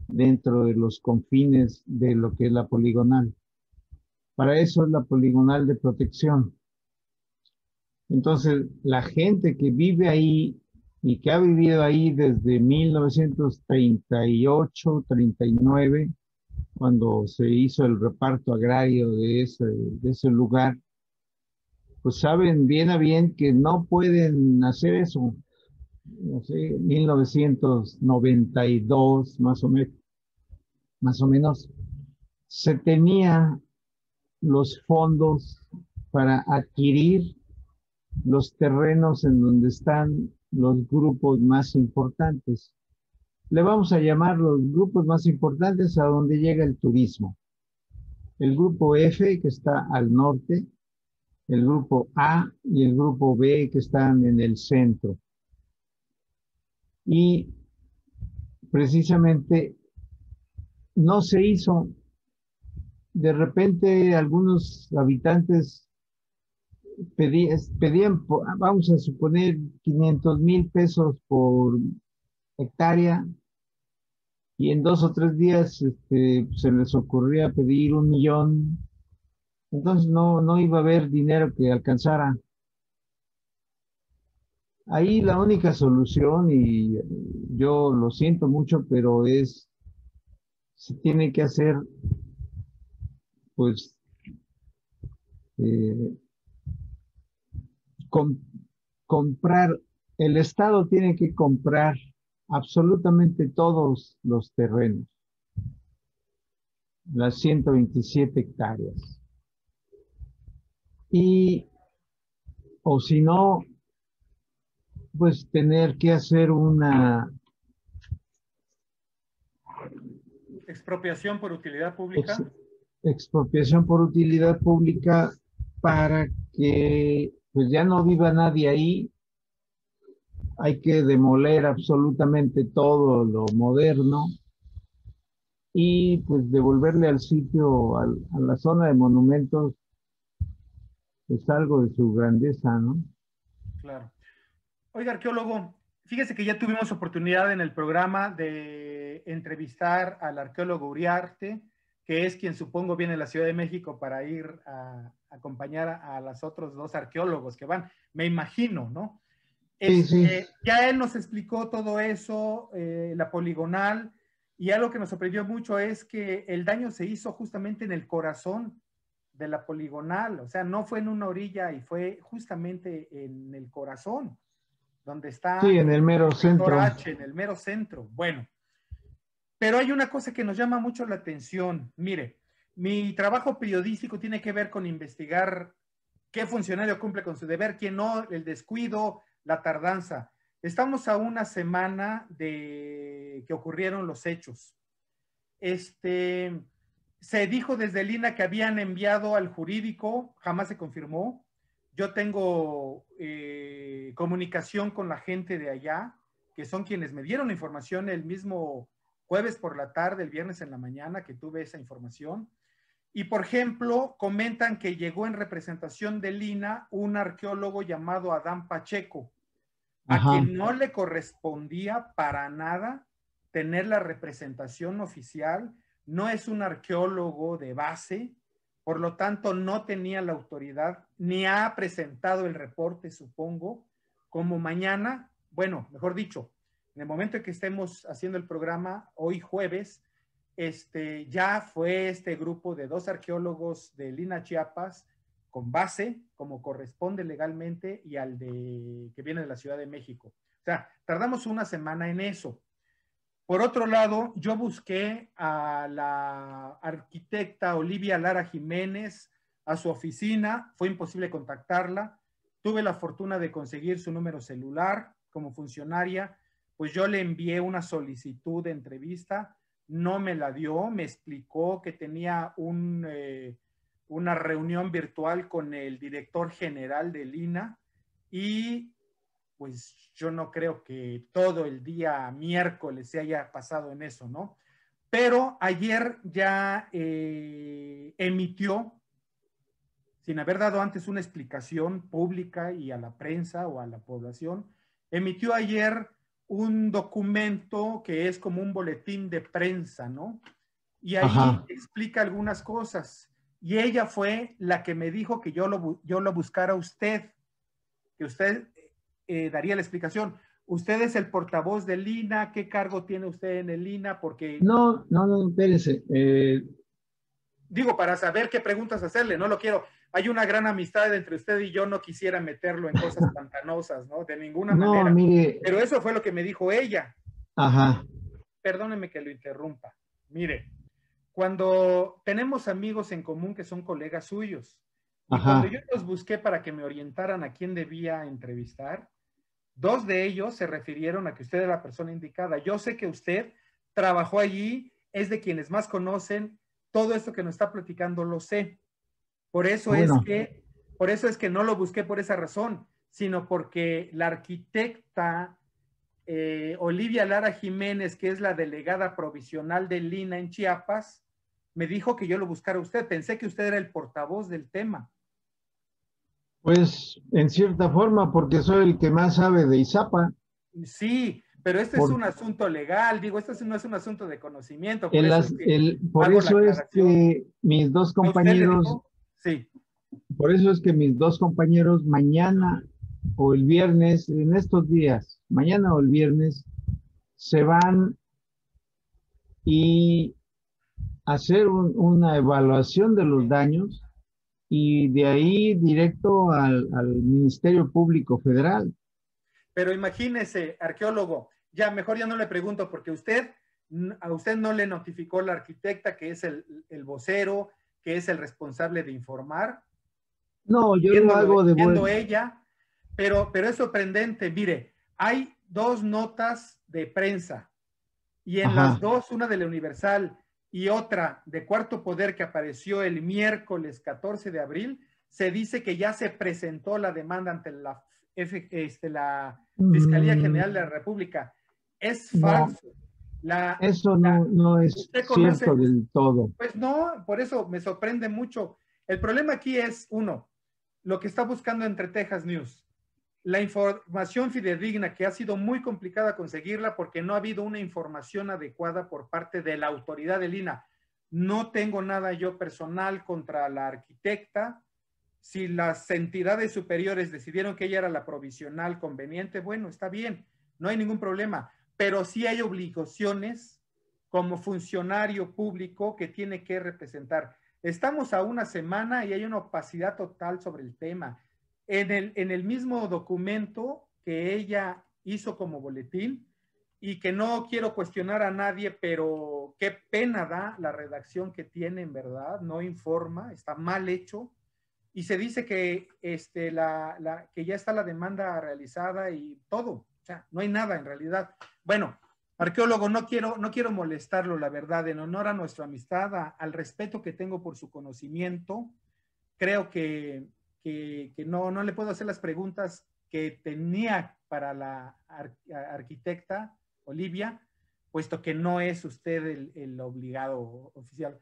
dentro de los confines de lo que es la poligonal. Para eso es la poligonal de protección. Entonces, la gente que vive ahí y que ha vivido ahí desde 1938, 39, cuando se hizo el reparto agrario de ese lugar, pues saben bien a bien que no pueden hacer eso. No sé, 1992, más o menos, se tenía los fondos para adquirir los terrenos en donde están los grupos más importantes. Le vamos a llamar los grupos más importantes a donde llega el turismo. El grupo F, que está al norte, el grupo A y el grupo B, que están en el centro. Y precisamente no se hizo. De repente algunos habitantes pedían, vamos a suponer, 500,000 pesos por hectárea, y en 2 o 3 días se les ocurría pedir 1,000,000. Entonces no iba a haber dinero que alcanzara. Ahí la única solución, y yo lo siento mucho, pero se tiene que hacer, pues, eh, comprar, el Estado tiene que comprar absolutamente todos los terrenos, las 127 hectáreas. Y, o si no, pues tener que hacer una expropiación por utilidad pública. Expropiación por utilidad pública para que pues ya no viva nadie ahí. Hay que demoler absolutamente todo lo moderno y pues devolverle al sitio, a la zona de monumentos, pues algo de su grandeza, ¿no? Claro. Oiga, arqueólogo, fíjese que ya tuvimos oportunidad en el programa de entrevistar al arqueólogo Uriarte, que es quien supongo viene a la Ciudad de México para ir a acompañar a los otros 2 arqueólogos que van, me imagino, ¿no? Sí. Ya él nos explicó todo eso, la poligonal, y algo que nos sorprendió mucho es que el daño se hizo justamente en el corazón de la poligonal, o sea, no fue en una orilla y fue justamente en el corazón, donde está sí, en el mero centro. H, en el mero centro. Bueno, pero hay una cosa que nos llama mucho la atención. Mire, mi trabajo periodístico tiene que ver con investigar qué funcionario cumple con su deber, quién no, el descuido, la tardanza. Estamos a una semana de que ocurrieron los hechos. Se dijo desde el INAH que habían enviado al jurídico, jamás se confirmó. Yo tengo comunicación con la gente de allá, que son quienes me dieron la información el mismo jueves por la tarde, el viernes en la mañana, que tuve esa información. Y, por ejemplo, comentan que llegó en representación del INAH un arqueólogo llamado Adán Pacheco, a quien no le correspondía para nada tener la representación oficial. No es un arqueólogo de base, por lo tanto no tenía la autoridad, ni ha presentado el reporte, supongo, como mañana, bueno, mejor dicho, en el momento en que estemos haciendo el programa, hoy jueves, ya fue este grupo de 2 arqueólogos del INAH Chiapas con base, como corresponde legalmente, y al que viene de la Ciudad de México. O sea, tardamos una semana en eso. Por otro lado, yo busqué a la arquitecta Olivia Lara Jiménez a su oficina, fue imposible contactarla. Tuve la fortuna de conseguir su número celular como funcionaria, pues yo le envié una solicitud de entrevista, no me la dio, me explicó que tenía una reunión virtual con el director general del INAH y pues yo no creo que todo el día miércoles se haya pasado en eso, ¿no? Pero ayer ya emitió, sin haber dado antes una explicación pública y a la prensa o a la población, emitió ayer un documento que es como un boletín de prensa, ¿no? Y ahí Ajá. explica algunas cosas. Y ella fue la que me dijo que yo lo buscara a usted, que usted daría la explicación. Usted es el portavoz del INAH, ¿qué cargo tiene usted en el INAH? Porque No, espérense. digo, para saber qué preguntas hacerle, no lo quiero. Hay una gran amistad entre usted y yo, no quisiera meterlo en cosas pantanosas, ¿no? De ninguna No, manera. mire. Pero eso fue lo que me dijo ella. Ajá. Perdóneme que lo interrumpa. Mire, cuando tenemos amigos en común que son colegas suyos, y cuando yo los busqué para que me orientaran a quién debía entrevistar, dos de ellos se refirieron a que usted era la persona indicada. Yo sé que usted trabajó allí, es de quienes más conocen, todo esto que nos está platicando lo sé. Por eso es que no lo busqué por esa razón, sino porque la arquitecta Olivia Lara Jiménez, que es la delegada provisional del INAH en Chiapas, me dijo que yo lo buscara a usted. Pensé que usted era el portavoz del tema. Pues en cierta forma, porque soy el que más sabe de ISAPA. Sí, pero este es un asunto legal, digo, este no es un asunto de conocimiento. Por eso es que mis dos compañeros, sí. Por eso es que mis dos compañeros mañana o el viernes, en estos días, mañana o el viernes, se van y hacer una evaluación de los daños y de ahí directo al Ministerio Público Federal. Pero imagínese, arqueólogo, ya mejor ya no le pregunto porque a usted no le notificó la arquitecta que es el vocero, que es el responsable de informar. No, yo lo hago de vuelta. Ella, pero es sorprendente. Mire, hay dos notas de prensa y en las dos, una de la Universal y otra de Cuarto Poder que apareció el miércoles 14 de abril, se dice que ya se presentó la demanda ante la Fiscalía General de la República. Es falso. Eso no es cierto del todo. Pues no, por eso me sorprende mucho. El problema aquí es, uno, lo que está buscando Entre Texas News. La información fidedigna, que ha sido muy complicada conseguirla porque no ha habido una información adecuada por parte de la autoridad del INAH. No tengo nada yo personal contra la arquitecta. Si las entidades superiores decidieron que ella era la provisional conveniente, bueno, está bien, no hay ningún problema. Pero sí hay obligaciones como funcionario público que tiene que representar. Estamos a una semana y hay una opacidad total sobre el tema. En el mismo documento que ella hizo como boletín, y que no quiero cuestionar a nadie, pero qué pena da la redacción que tiene, en verdad, no informa, está mal hecho, y se dice que, que ya está la demanda realizada y todo, o sea, no hay nada en realidad. Bueno, arqueólogo, no quiero molestarlo, la verdad, en honor a nuestra amistad, al respeto que tengo por su conocimiento, creo que no le puedo hacer las preguntas que tenía para la arquitecta Olivia, puesto que no es usted el obligado oficial,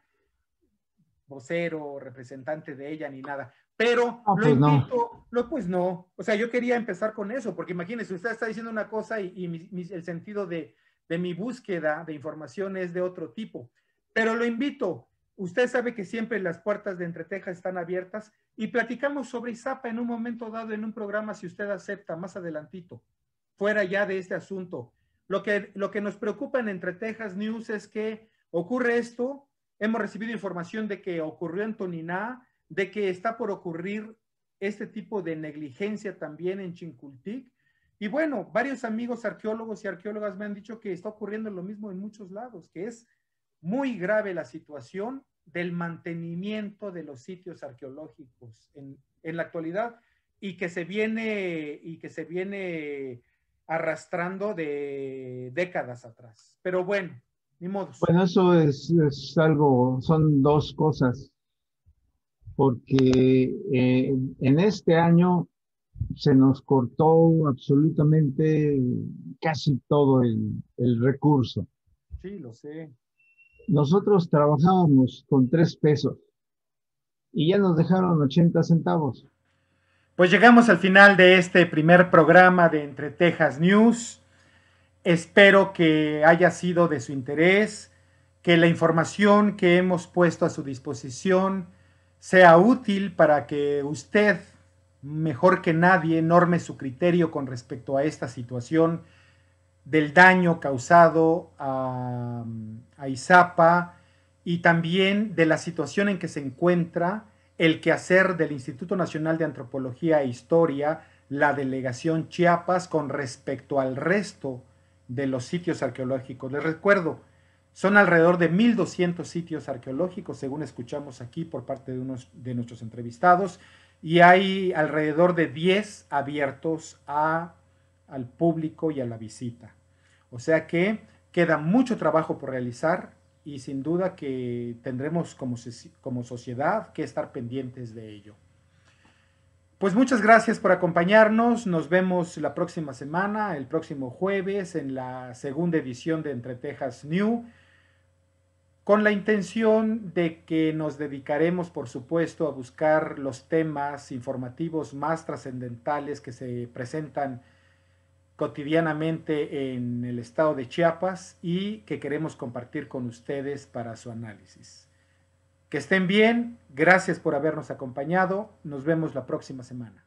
vocero, representante de ella, ni nada. Pero lo invito, pues no. O sea, yo quería empezar con eso, porque imagínese, usted está diciendo una cosa y el sentido de mi búsqueda de información es de otro tipo. Pero lo invito. Usted sabe que siempre las puertas de Entre Texas están abiertas y platicamos sobre ISAPA en un momento dado en un programa, si usted acepta, más adelantito, fuera ya de este asunto. Lo que nos preocupa en Entre Texas News es que ocurre esto, hemos recibido información de que ocurrió en Toniná, de que está por ocurrir este tipo de negligencia también en Chincultic, Y bueno, varios amigos arqueólogos y arqueólogas me han dicho que está ocurriendo lo mismo en muchos lados, que es muy grave la situación del mantenimiento de los sitios arqueológicos en la actualidad y que se viene arrastrando de décadas atrás. Pero bueno, ni modos. Bueno, eso es algo, son dos cosas, porque en este año se nos cortó absolutamente casi todo el recurso. Sí, lo sé. Nosotros trabajábamos con 3 pesos y ya nos dejaron 80 centavos. Pues llegamos al final de este primer programa de Entre Tejas News. Espero que haya sido de su interés, que la información que hemos puesto a su disposición sea útil para que usted, mejor que nadie, norme su criterio con respecto a esta situación del daño causado a Izapa y también de la situación en que se encuentra el quehacer del Instituto Nacional de Antropología e Historia, la delegación Chiapas, con respecto al resto de los sitios arqueológicos. Les recuerdo, son alrededor de 1,200 sitios arqueológicos, según escuchamos aquí por parte de unos de nuestros entrevistados, y hay alrededor de 10 abiertos al público y a la visita. O sea que queda mucho trabajo por realizar y sin duda que tendremos como sociedad que estar pendientes de ello. Pues muchas gracias por acompañarnos. Nos vemos la próxima semana, el próximo jueves, en la segunda edición de Entre Tejas New, con la intención de que nos dedicaremos, por supuesto, a buscar los temas informativos más trascendentales que se presentan cotidianamente en el estado de Chiapas y que queremos compartir con ustedes para su análisis. Que estén bien, gracias por habernos acompañado, nos vemos la próxima semana.